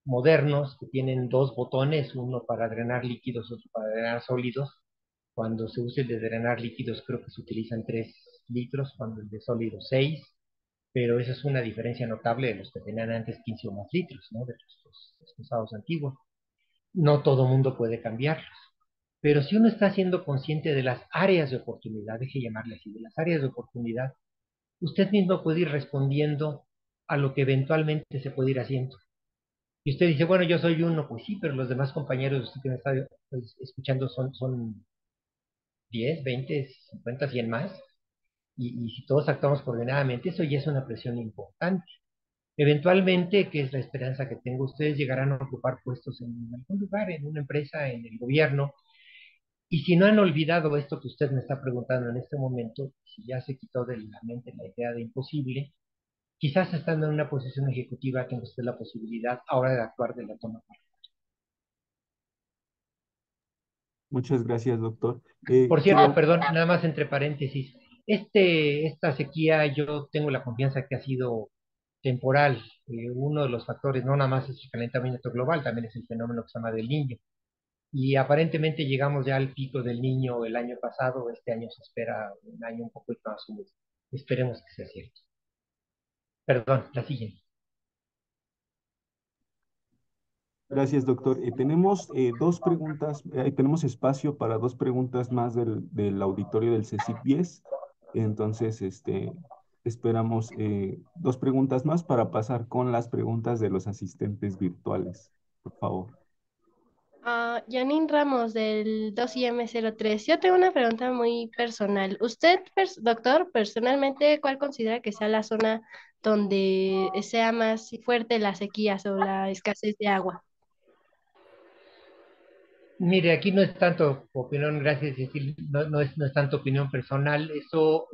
modernos que tienen dos botones, uno para drenar líquidos, otro para drenar sólidos. Cuando se usa el de drenar líquidos, creo que se utilizan 3 litros, cuando el de sólidos 6, pero esa es una diferencia notable de los que tenían antes 15 o más litros, ¿no? De los excusados antiguos. No todo mundo puede cambiarlos. Pero si uno está siendo consciente de las áreas de oportunidad, deje llamarle así, de las áreas de oportunidad, usted mismo puede ir respondiendo a lo que eventualmente se puede ir haciendo. Y usted dice, bueno, yo soy uno, pues sí, pero los demás compañeros de usted que me está pues, escuchando son 10, 20, 50, 100 más. Y si todos actuamos coordinadamente, eso ya es una presión importante. Eventualmente, que es la esperanza que tengo, ustedes llegarán a ocupar puestos en algún lugar, en una empresa, en el gobierno. Y si no han olvidado esto que usted me está preguntando en este momento, si ya se quitó de la mente la idea de imposible, quizás estando en una posición ejecutiva tenga usted la posibilidad ahora de actuar de la toma. Muchas gracias, doctor. Por cierto, Quiero, perdón, nada más entre paréntesis, esta sequía yo tengo la confianza que ha sido temporal. Uno de los factores no nada más es el calentamiento global, también es el fenómeno que se llama del niño. Y aparentemente llegamos ya al pico del niño el año pasado, este año se espera un año un poco más húmedo. Esperemos que sea cierto. Perdón, la siguiente. gracias, doctor. Tenemos dos preguntas, tenemos espacio para dos preguntas más del auditorio del CECIP 10. Entonces, esperamos dos preguntas más para pasar con las preguntas de los asistentes virtuales. Por favor. Janine Ramos del 2IM03. Yo tengo una pregunta muy personal. Usted, doctor, personalmente, ¿cuál considera que sea la zona donde sea más fuerte la sequía o la escasez de agua? Mire, aquí no es tanto opinión, gracias, Cecil, no es tanto opinión personal, eso,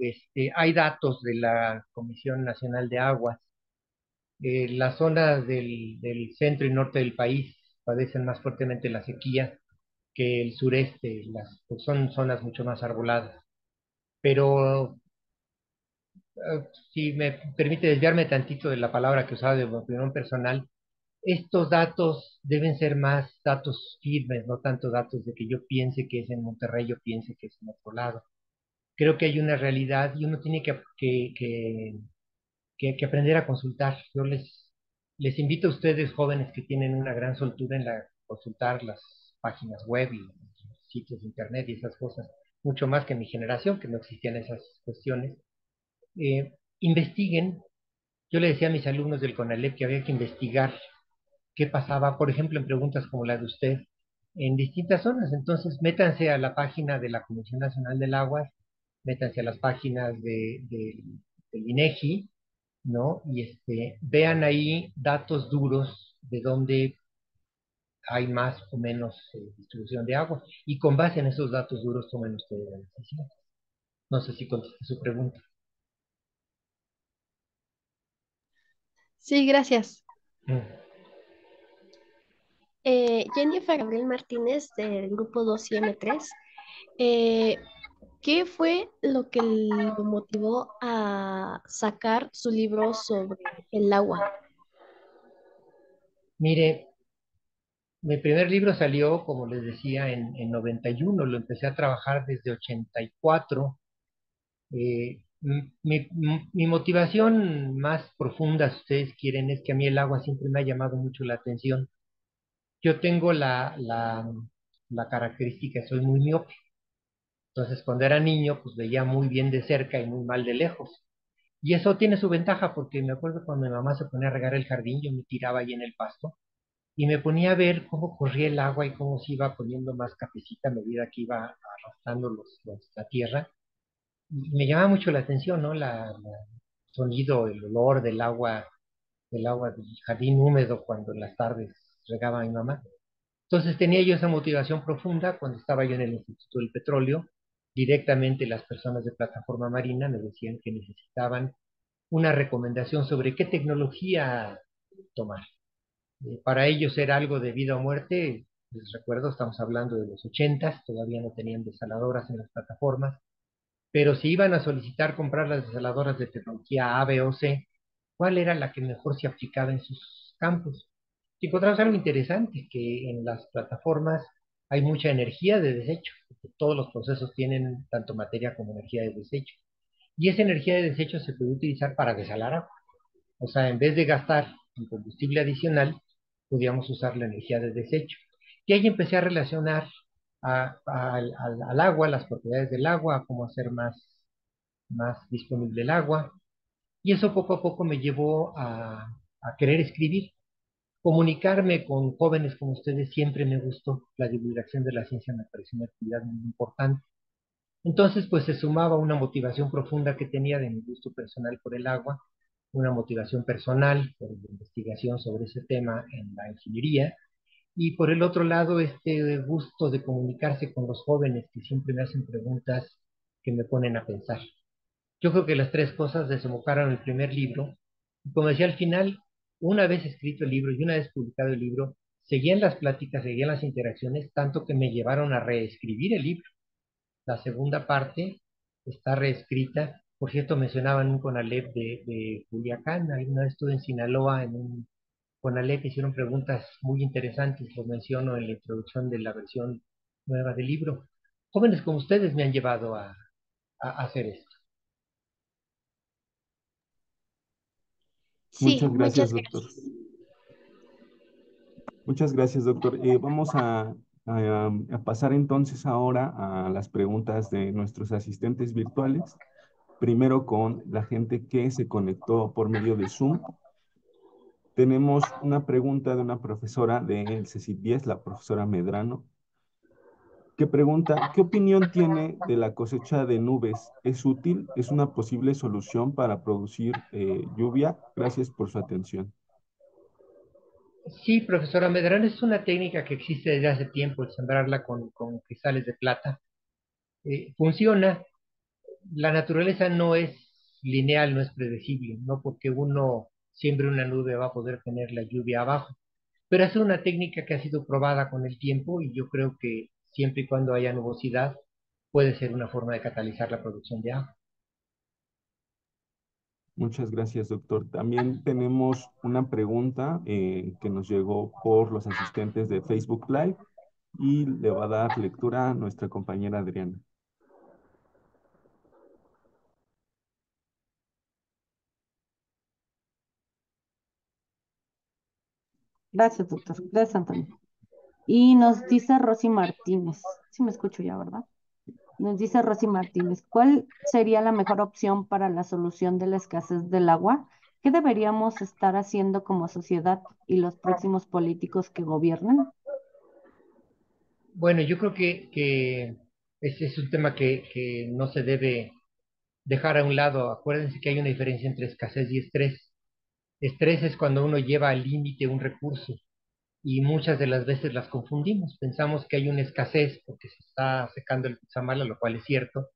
hay datos de la Comisión Nacional de Aguas. Las zonas del centro y norte del país padecen más fuertemente la sequía que el sureste, pues son zonas mucho más arboladas. Pero si me permite desviarme tantito de la palabra que usaba de opinión personal, estos datos deben ser más datos firmes, no tanto datos de que yo piense que es en Monterrey, yo piense que es en otro lado. Creo que hay una realidad y uno tiene que aprender a consultar. Yo les invito a ustedes, jóvenes que tienen una gran soltura en consultar las páginas web y sitios de internet y esas cosas, mucho más que mi generación, que no existían esas cuestiones. Investiguen. Yo le decía a mis alumnos del CONALEP que había que investigar qué pasaba, por ejemplo, en preguntas como la de usted, en distintas zonas. Entonces, métanse a la página de la Comisión Nacional del Agua, métanse a las páginas del INEGI, ¿no? Y vean ahí datos duros de dónde hay más o menos distribución de agua. Y con base en esos datos duros tomen ustedes la decisión. No sé si contesté su pregunta. Sí, gracias. Mm. Jennifer Gabriel Martínez del grupo 2IM3. Eh, ¿Qué fue lo que lo motivó a sacar su libro sobre el agua? Mire, mi primer libro salió, como les decía, en 91. Lo empecé a trabajar desde 84. Mi motivación más profunda, si ustedes quieren, es que a mí el agua siempre me ha llamado mucho la atención. Yo tengo la característica, soy muy miope. Entonces, cuando era niño, pues veía muy bien de cerca y muy mal de lejos. Y eso tiene su ventaja, porque me acuerdo cuando mi mamá se ponía a regar el jardín, yo me tiraba ahí en el pasto y me ponía a ver cómo corría el agua y cómo se iba poniendo más cafecita a medida que iba arrastrando la tierra. Y me llamaba mucho la atención, ¿no? El sonido, el olor del agua del jardín húmedo cuando en las tardes regaba a mi mamá. Entonces tenía yo esa motivación profunda cuando estaba yo en el Instituto del Petróleo. directamente las personas de Plataforma Marina me decían que necesitaban una recomendación sobre qué tecnología tomar. Para ellos era algo de vida o muerte. Les recuerdo, estamos hablando de los 80, todavía no tenían desaladoras en las plataformas, pero si iban a solicitar comprar las desaladoras de tecnología A, B o C, ¿cuál era la que mejor se aplicaba en sus campos? Y encontramos algo interesante, que en las plataformas hay mucha energía de desecho, porque todos los procesos tienen tanto materia como energía de desecho. Y esa energía de desecho se puede utilizar para desalar agua. O sea, en vez de gastar en combustible adicional, podíamos usar la energía de desecho. Y ahí empecé a relacionar al agua, las propiedades del agua, cómo hacer más disponible el agua. Y eso poco a poco me llevó a querer escribir. Comunicarme con jóvenes como ustedes siempre me gustó. La divulgación de la ciencia me pareció una actividad muy importante. Entonces, pues se sumaba una motivación profunda que tenía de mi gusto personal por el agua, una motivación personal por la investigación sobre ese tema en la ingeniería, y por el otro lado, este gusto de comunicarse con los jóvenes que siempre me hacen preguntas que me ponen a pensar. Yo creo que las tres cosas desembocaron en el primer libro, y como decía al final, una vez escrito el libro y una vez publicado el libro, seguían las pláticas, seguían las interacciones, tanto que me llevaron a reescribir el libro. La segunda parte está reescrita. Por cierto, mencionaban un CONALEP de Culiacán. Alguna vez estuve en Sinaloa en un CONALEP, hicieron preguntas muy interesantes. Lo menciono en la introducción de la versión nueva del libro. Jóvenes como ustedes me han llevado a hacer esto. Sí, Muchas gracias, muchas doctor. gracias. Muchas gracias, doctor. Vamos a pasar entonces ahora a las preguntas de nuestros asistentes virtuales. Primero con la gente que se conectó por medio de Zoom. Tenemos una pregunta de una profesora del CECIT 10, la profesora Medrano, que pregunta, ¿qué opinión tiene de la cosecha de nubes? ¿Es útil? ¿Es una posible solución para producir lluvia? Gracias por su atención. Sí, profesora Medrano, es una técnica que existe desde hace tiempo, el sembrarla con cristales de plata. Funciona. La naturaleza no es lineal, no es predecible, no porque uno siembre una nube va a poder tener la lluvia abajo, pero es una técnica que ha sido probada con el tiempo y yo creo que siempre y cuando haya nubosidad puede ser una forma de catalizar la producción de agua. Muchas gracias, doctor. También tenemos una pregunta que nos llegó por los asistentes de Facebook Live y le va a dar lectura a nuestra compañera Adriana. Gracias, doctor. Gracias, Antonio. Y nos dice Rosy Martínez, sí me escucho ya, ¿verdad? Nos dice Rosy Martínez, ¿cuál sería la mejor opción para la solución de la escasez del agua? ¿Qué deberíamos estar haciendo como sociedad y los próximos políticos que gobiernan? Bueno, yo creo que ese es un tema que no se debe dejar a un lado. Acuérdense que hay una diferencia entre escasez y estrés. Estrés es cuando uno lleva al límite un recurso y muchas de las veces las confundimos. Pensamos que hay una escasez porque se está secando el Cutzamala, lo cual es cierto,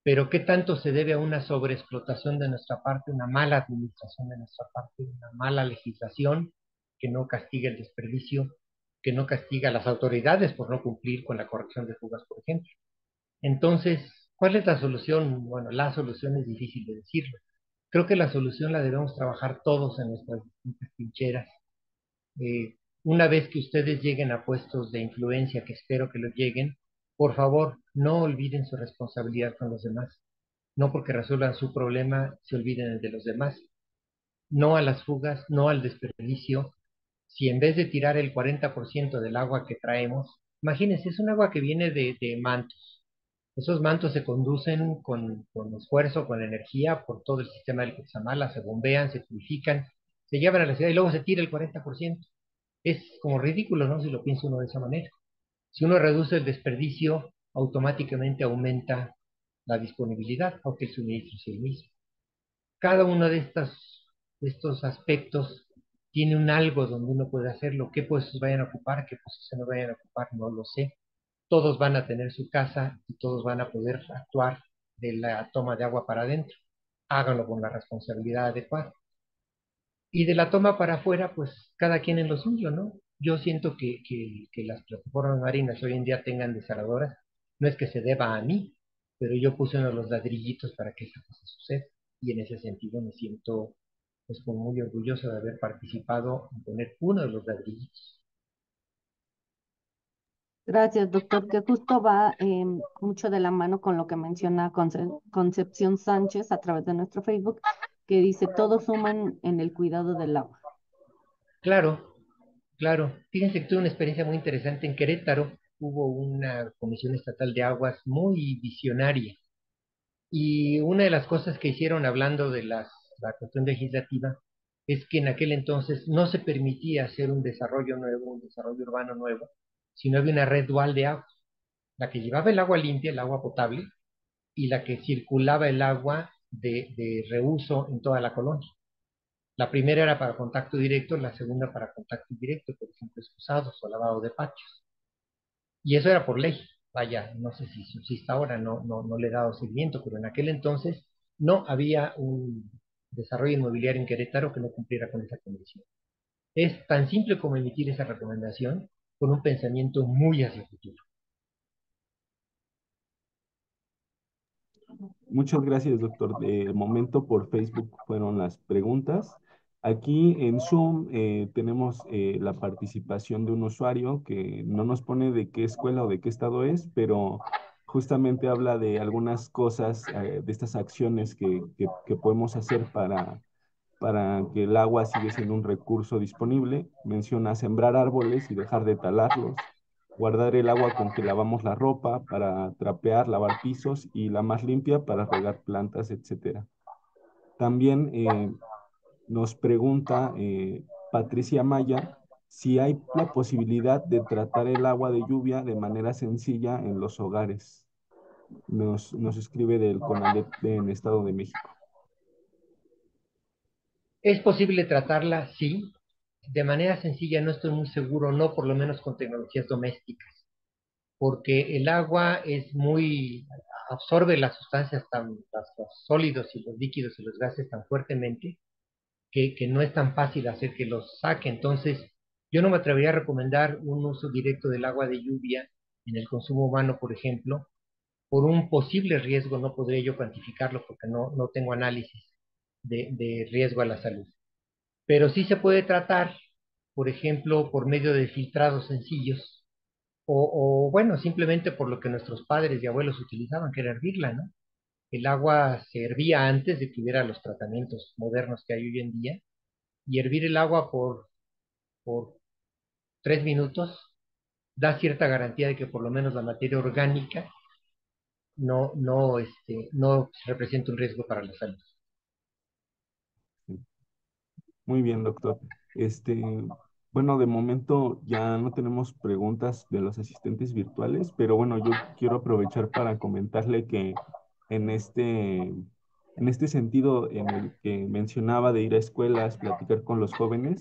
pero ¿qué tanto se debe a una sobreexplotación de nuestra parte, una mala administración de nuestra parte, una mala legislación que no castiga el desperdicio, que no castiga a las autoridades por no cumplir con la corrección de fugas, por ejemplo? Entonces, ¿cuál es la solución? Bueno, la solución es difícil de decirlo. Creo que la solución la debemos trabajar todos en nuestras distintas trincheras. Una vez que ustedes lleguen a puestos de influencia, que espero que lo lleguen, por favor, no olviden su responsabilidad con los demás. No porque resuelvan su problema, se olviden el de los demás. No a las fugas, no al desperdicio. Si en vez de tirar el 40% del agua que traemos, imagínense, es un agua que viene de mantos. Esos mantos se conducen con esfuerzo, con energía por todo el sistema del Cutzamala, se bombean, se purifican, se llevan a la ciudad y luego se tira el 40%. Es como ridículo, ¿no? Si lo piensa uno de esa manera. Si uno reduce el desperdicio, automáticamente aumenta la disponibilidad, aunque el suministro sea el mismo. Cada uno de estos aspectos tiene un algo donde uno puede hacerlo. ¿Qué puestos vayan a ocupar? ¿Qué puestos no vayan a ocupar? No lo sé. todos van a tener su casa y todos van a poder actuar de la toma de agua para adentro. Háganlo con la responsabilidad adecuada. Y de la toma para afuera, pues cada quien en lo suyo, ¿no? Yo siento que las plataformas marinas hoy en día tengan desaladoras, no es que se deba a mí, pero yo puse uno de los ladrillitos para que esa cosa suceda. Y en ese sentido me siento pues como muy orgulloso de haber participado en poner uno de los ladrillitos. Gracias, doctor, que justo va mucho de la mano con lo que menciona Concepción Sánchez a través de nuestro Facebook, que dice, todos suman en el cuidado del agua. Claro, claro. Fíjense que tuve una experiencia muy interesante en Querétaro. Hubo una Comisión Estatal de Aguas muy visionaria. Y una de las cosas que hicieron hablando de la cuestión legislativa es que en aquel entonces no se permitía hacer un desarrollo nuevo, un desarrollo urbano nuevo, sino había una red dual de agua, la que llevaba el agua limpia, el agua potable, y la que circulaba el agua de reuso en toda la colonia. La primera era para contacto directo, la segunda para contacto indirecto, por ejemplo, excusados o lavado de patios. Y eso era por ley. Vaya, no sé si subsiste ahora, no le he dado seguimiento, pero en aquel entonces no había un desarrollo inmobiliario en Querétaro que no cumpliera con esa condición. Es tan simple como emitir esa recomendación con un pensamiento muy hacia el futuro. Muchas gracias, doctor. De momento por Facebook fueron las preguntas. Aquí en Zoom tenemos la participación de un usuario que no nos pone de qué escuela o de qué estado es, pero justamente habla de algunas cosas, de estas acciones que podemos hacer para que el agua siga siendo un recurso disponible. Menciona sembrar árboles y dejar de talarlos, guardar el agua con que lavamos la ropa para trapear, lavar pisos y la más limpia para regar plantas, etcétera. También nos pregunta Patricia Maya si hay la posibilidad de tratar el agua de lluvia de manera sencilla en los hogares. Nos escribe del CONALEP en Estado de México. ¿Es posible tratarla? Sí. De manera sencilla no estoy muy seguro, no por lo menos con tecnologías domésticas, porque el agua es muy, absorbe las sustancias los sólidos y los líquidos y los gases tan fuertemente que no es tan fácil hacer que los saque. Entonces, yo no me atrevería a recomendar un uso directo del agua de lluvia en el consumo humano, por ejemplo, por un posible riesgo, no podría yo cuantificarlo porque no tengo análisis de riesgo a la salud. Pero sí se puede tratar, por ejemplo, por medio de filtrados sencillos, bueno, simplemente por lo que nuestros padres y abuelos utilizaban, que era hervirla, ¿no? El agua se hervía antes de que hubiera los tratamientos modernos que hay hoy en día, y hervir el agua por 3 minutos da cierta garantía de que por lo menos la materia orgánica no representa un riesgo para la salud. Muy bien, doctor. Bueno, de momento ya no tenemos preguntas de los asistentes virtuales, pero bueno, yo quiero aprovechar para comentarle que en en este sentido en el que mencionaba de ir a escuelas, platicar con los jóvenes,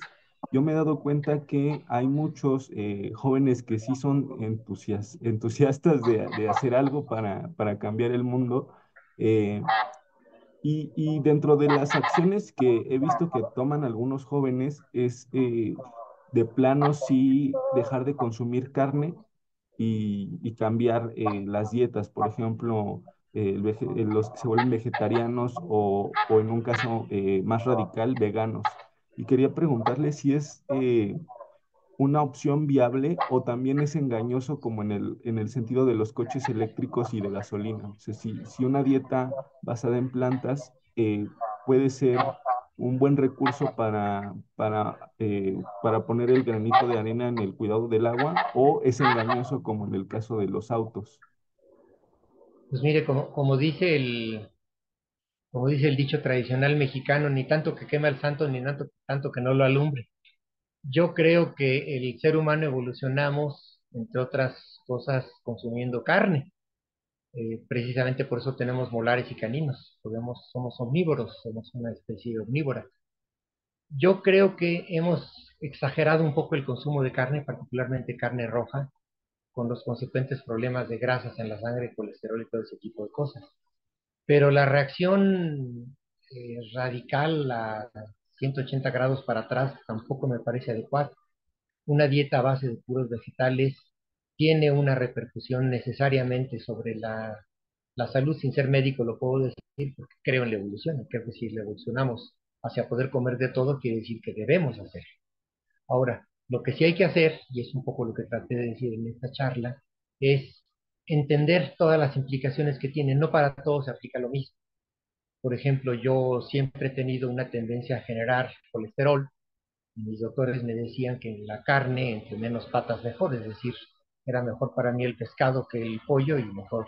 yo me he dado cuenta que hay muchos jóvenes que sí son entusiastas de hacer algo para cambiar el mundo. eh, y dentro de las acciones que he visto que toman algunos jóvenes es de plano sí dejar de consumir carne y cambiar las dietas, por ejemplo, los que se vuelven vegetarianos o en un caso más radical, veganos. Y quería preguntarle si es una opción viable o también es engañoso como en en el sentido de los coches eléctricos y de gasolina. O sea, si una dieta basada en plantas puede ser un buen recurso para poner el granito de arena en el cuidado del agua o es engañoso como en el caso de los autos. Pues mire, como dice el dicho tradicional mexicano, ni tanto que quema el santo, ni tanto que no lo alumbre. Yo creo que el ser humano evolucionamos, entre otras cosas, consumiendo carne. Precisamente por eso tenemos molares y caninos. Somos omnívoros, somos una especie omnívora. Yo creo que hemos exagerado un poco el consumo de carne, particularmente carne roja, con los consecuentes problemas de grasas en la sangre, colesterol y todo ese tipo de cosas. Pero la reacción radical a 180 grados para atrás tampoco me parece adecuada. Una dieta a base de puros vegetales tiene una repercusión necesariamente sobre la salud. Sin ser médico lo puedo decir porque creo en la evolución. Creo que si la evolucionamos hacia poder comer de todo, quiere decir que debemos hacer. Ahora, lo que sí hay que hacer, y es un poco lo que traté de decir en esta charla, es entender todas las implicaciones que tiene. No para todos se aplica lo mismo. Por ejemplo, yo siempre he tenido una tendencia a generar colesterol. Mis doctores me decían que la carne, entre menos patas mejor, es decir, era mejor para mí el pescado que el pollo y mejor,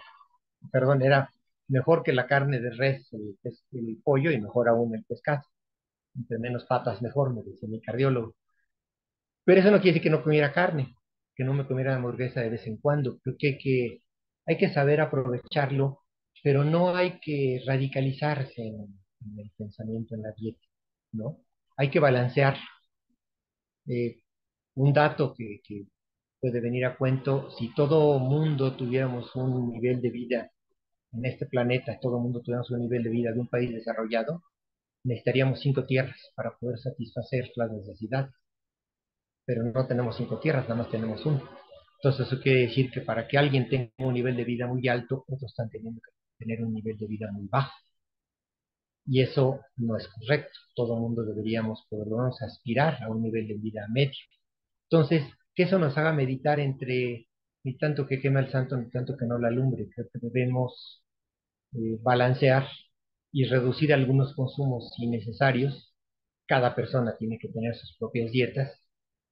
perdón, era mejor que la carne de res, el pollo y mejor aún el pescado. Entre menos patas mejor, me decía mi cardiólogo. Pero eso no quiere decir que no comiera carne, que no me comiera hamburguesa de vez en cuando. Creo que hay que saber aprovecharlo, pero no hay que radicalizarse en el pensamiento, en la dieta, ¿no? Hay que balancear. Eh, un dato que puede venir a cuento, si todo mundo tuviéramos un nivel de vida en este planeta, todo mundo tuviéramos un nivel de vida de un país desarrollado, necesitaríamos 5 tierras para poder satisfacer las necesidades, pero no tenemos 5 tierras, nada más tenemos una. Entonces eso quiere decir que para que alguien tenga un nivel de vida muy alto, otros están teniendo que tener un nivel de vida muy bajo. Y eso no es correcto. Todo el mundo deberíamos, por lo menos, aspirar a un nivel de vida medio. Entonces, que eso nos haga meditar entre ni tanto que quema el santo, ni tanto que no la alumbre. Creo que debemos balancear y reducir algunos consumos innecesarios. Cada persona tiene que tener sus propias dietas,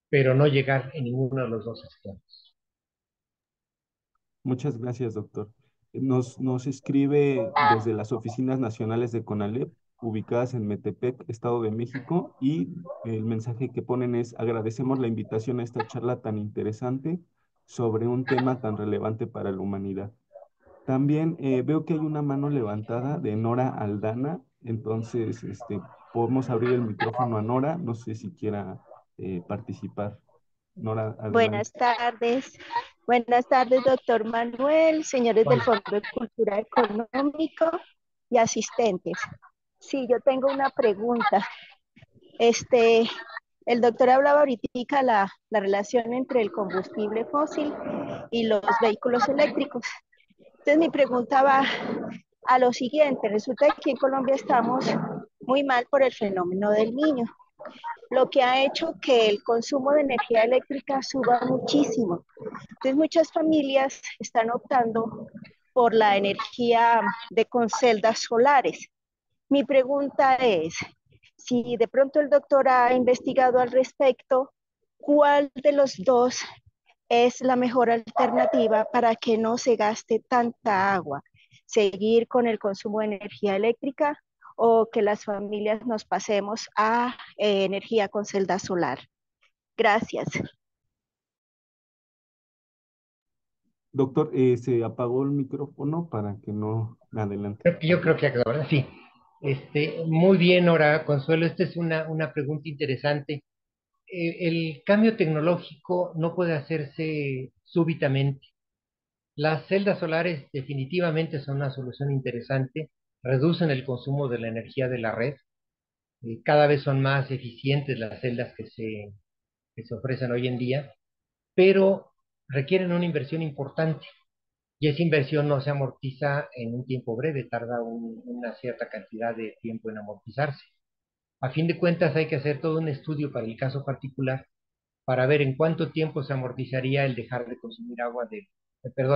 pero no llegar en ninguno de los dos extremos. Muchas gracias, doctor. Nos escribe desde las oficinas nacionales de CONALEP, ubicadas en Metepec, Estado de México, y el mensaje que ponen es: agradecemos la invitación a esta charla tan interesante sobre un tema tan relevante para la humanidad. También veo que hay una mano levantada de Nora Aldana, entonces podemos abrir el micrófono a Nora, no sé si quiera participar. Nora, adelante. Buenas tardes, doctor Manuel, señores del Bueno, Fondo de Cultura Económico y asistentes. Sí, yo tengo una pregunta. Este, el doctor hablaba ahorita la relación entre el combustible fósil y los vehículos eléctricos. Entonces mi pregunta va a lo siguiente. Resulta que aquí en Colombia estamos muy mal por el fenómeno del niño, lo que ha hecho que el consumo de energía eléctrica suba muchísimo. Entonces muchas familias están optando por la energía con celdas solares. Mi pregunta es, si de pronto el doctor ha investigado al respecto, ¿cuál de los dos es la mejor alternativa para que no se gaste tanta agua? ¿Seguir con el consumo de energía eléctrica o que las familias nos pasemos a energía con celda solar? Gracias. Doctor, se apagó el micrófono para que no adelante. yo creo que ahora sí. Muy bien, Nora Consuelo, esta es una pregunta interesante. El cambio tecnológico no puede hacerse súbitamente. Las celdas solares definitivamente son una solución interesante, reducen el consumo de la energía de la red, cada vez son más eficientes las celdas que se ofrecen hoy en día, pero requieren una inversión importante y esa inversión no se amortiza en un tiempo breve, tarda una cierta cantidad de tiempo en amortizarse. A fin de cuentas hay que hacer todo un estudio para el caso particular para ver en cuánto tiempo se amortizaría el dejar de consumir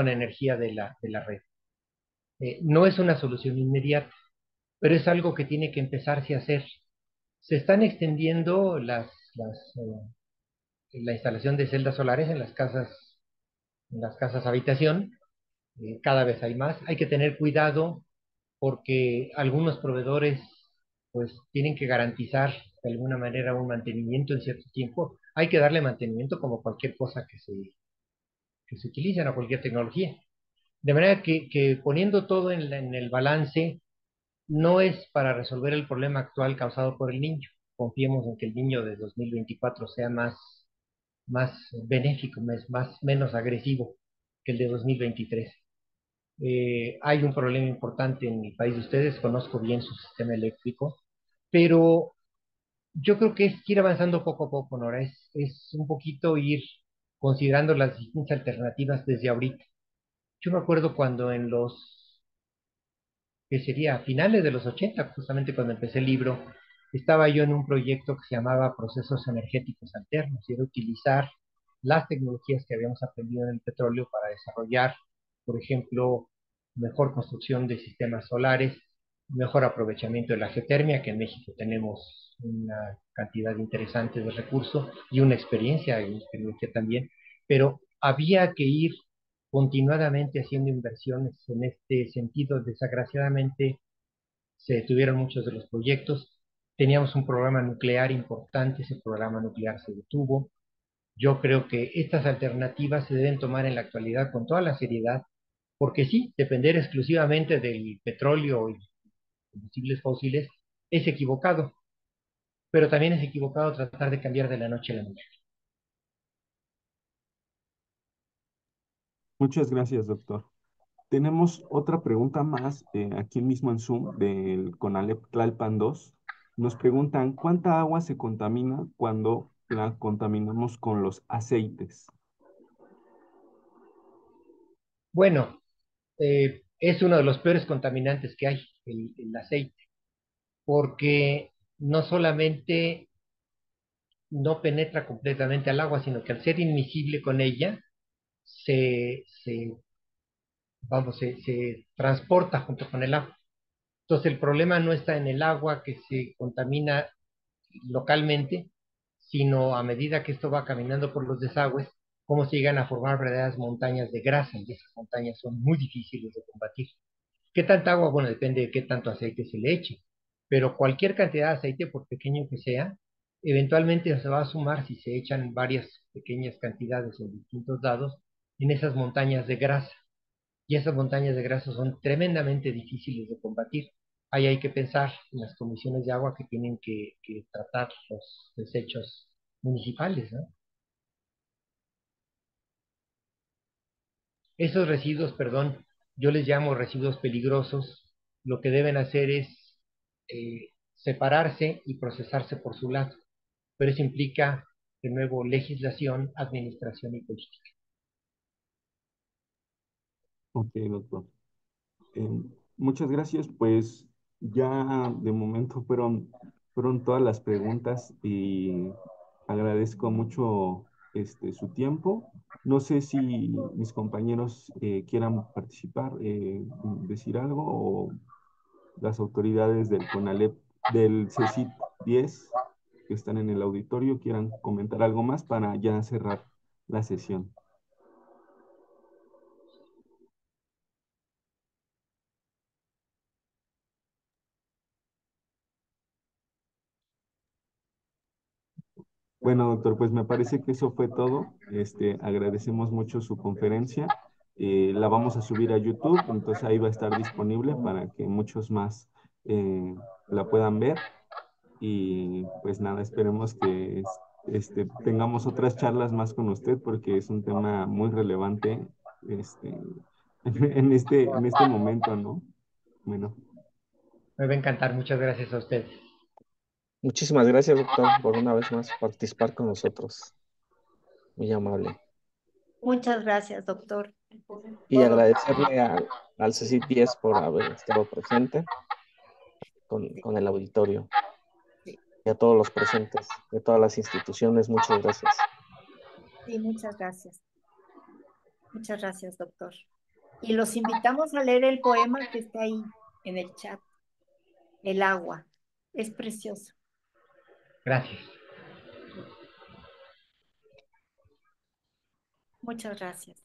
energía de la red. No es una solución inmediata, pero es algo que tiene que empezarse a hacer. Se están extendiendo la instalación de celdas solares en las casas habitación, cada vez hay más. Hay que tener cuidado porque algunos proveedores pues tienen que garantizar de alguna manera un mantenimiento en cierto tiempo. Hay que darle mantenimiento como cualquier cosa que se utiliza en cualquier tecnología. De manera que poniendo todo en el balance, no es para resolver el problema actual causado por el niño. Confiemos en que el niño de 2024 sea más benéfico, menos agresivo. que el de 2023. Hay un problema importante en el país de ustedes, conozco bien su sistema eléctrico, pero yo creo que es ir avanzando poco a poco, Nora, es un poquito ir considerando las distintas alternativas desde ahorita. Yo me acuerdo cuando que sería a finales de los 80, justamente cuando empecé el libro, estaba yo en un proyecto que se llamaba Procesos Energéticos Alternos, y era utilizar las tecnologías que habíamos aprendido en el petróleo para desarrollar, por ejemplo, mejor construcción de sistemas solares, mejor aprovechamiento de la geotermia, que en México tenemos una cantidad interesante de recursos y una experiencia en tecnología también, pero había que ir continuadamente haciendo inversiones en este sentido. Desgraciadamente se detuvieron muchos de los proyectos. Teníamos un programa nuclear importante, ese programa nuclear se detuvo. Yo creo que estas alternativas se deben tomar en la actualidad con toda la seriedad, porque sí, depender exclusivamente del petróleo y combustibles fósiles es equivocado, pero también es equivocado tratar de cambiar de la noche a la mañana. Muchas gracias, doctor. Tenemos otra pregunta más aquí mismo en Zoom del CONALEP Tlalpan 2. Nos preguntan, ¿cuánta agua se contamina cuando la contaminamos con los aceites? Bueno, es uno de los peores contaminantes que hay, el aceite, porque no solamente no penetra completamente al agua, sino que al ser inmisible con ella, se transporta junto con el agua. Entonces el problema no está en el agua que se contamina localmente, sino a medida que esto va caminando por los desagües, cómo se llegan a formar verdaderas montañas de grasa, y esas montañas son muy difíciles de combatir. ¿Qué tanta agua? Bueno, depende de qué tanto aceite se le eche, pero cualquier cantidad de aceite, por pequeño que sea, eventualmente se va a sumar si se echan varias pequeñas cantidades en distintos lados en esas montañas de grasa. Y esas montañas de grasa son tremendamente difíciles de combatir. Ahí hay que pensar en las comisiones de agua que tienen que tratar los desechos municipales, ¿no? Esos residuos, perdón, yo les llamo residuos peligrosos, lo que deben hacer es separarse y procesarse por su lado, pero eso implica, de nuevo, legislación, administración y política. Ok, doctor. Eh, Muchas gracias. Pues ya de momento fueron todas las preguntas y agradezco mucho su tiempo. No sé si mis compañeros quieran participar, decir algo o las autoridades del CONALEP, del CECIT 10 que están en el auditorio quieran comentar algo más para ya cerrar la sesión. Bueno, doctor, pues me parece que eso fue todo. Agradecemos mucho su conferencia. La vamos a subir a YouTube, entonces ahí va a estar disponible para que muchos más la puedan ver. Y pues nada, esperemos que tengamos otras charlas más con usted porque es un tema muy relevante este, en este momento, ¿no? Bueno, Me va a encantar, muchas gracias a ustedes. Muchísimas gracias, doctor, por una vez más participar con nosotros. Muy amable. Muchas gracias, doctor. Y agradecerle al CECIT 10 por haber estado presente con el auditorio y a todos los presentes de todas las instituciones. Muchas gracias. Sí, muchas gracias. Muchas gracias, doctor. Y los invitamos a leer el poema que está ahí en el chat, El agua. Es precioso. Gracias. Muchas gracias.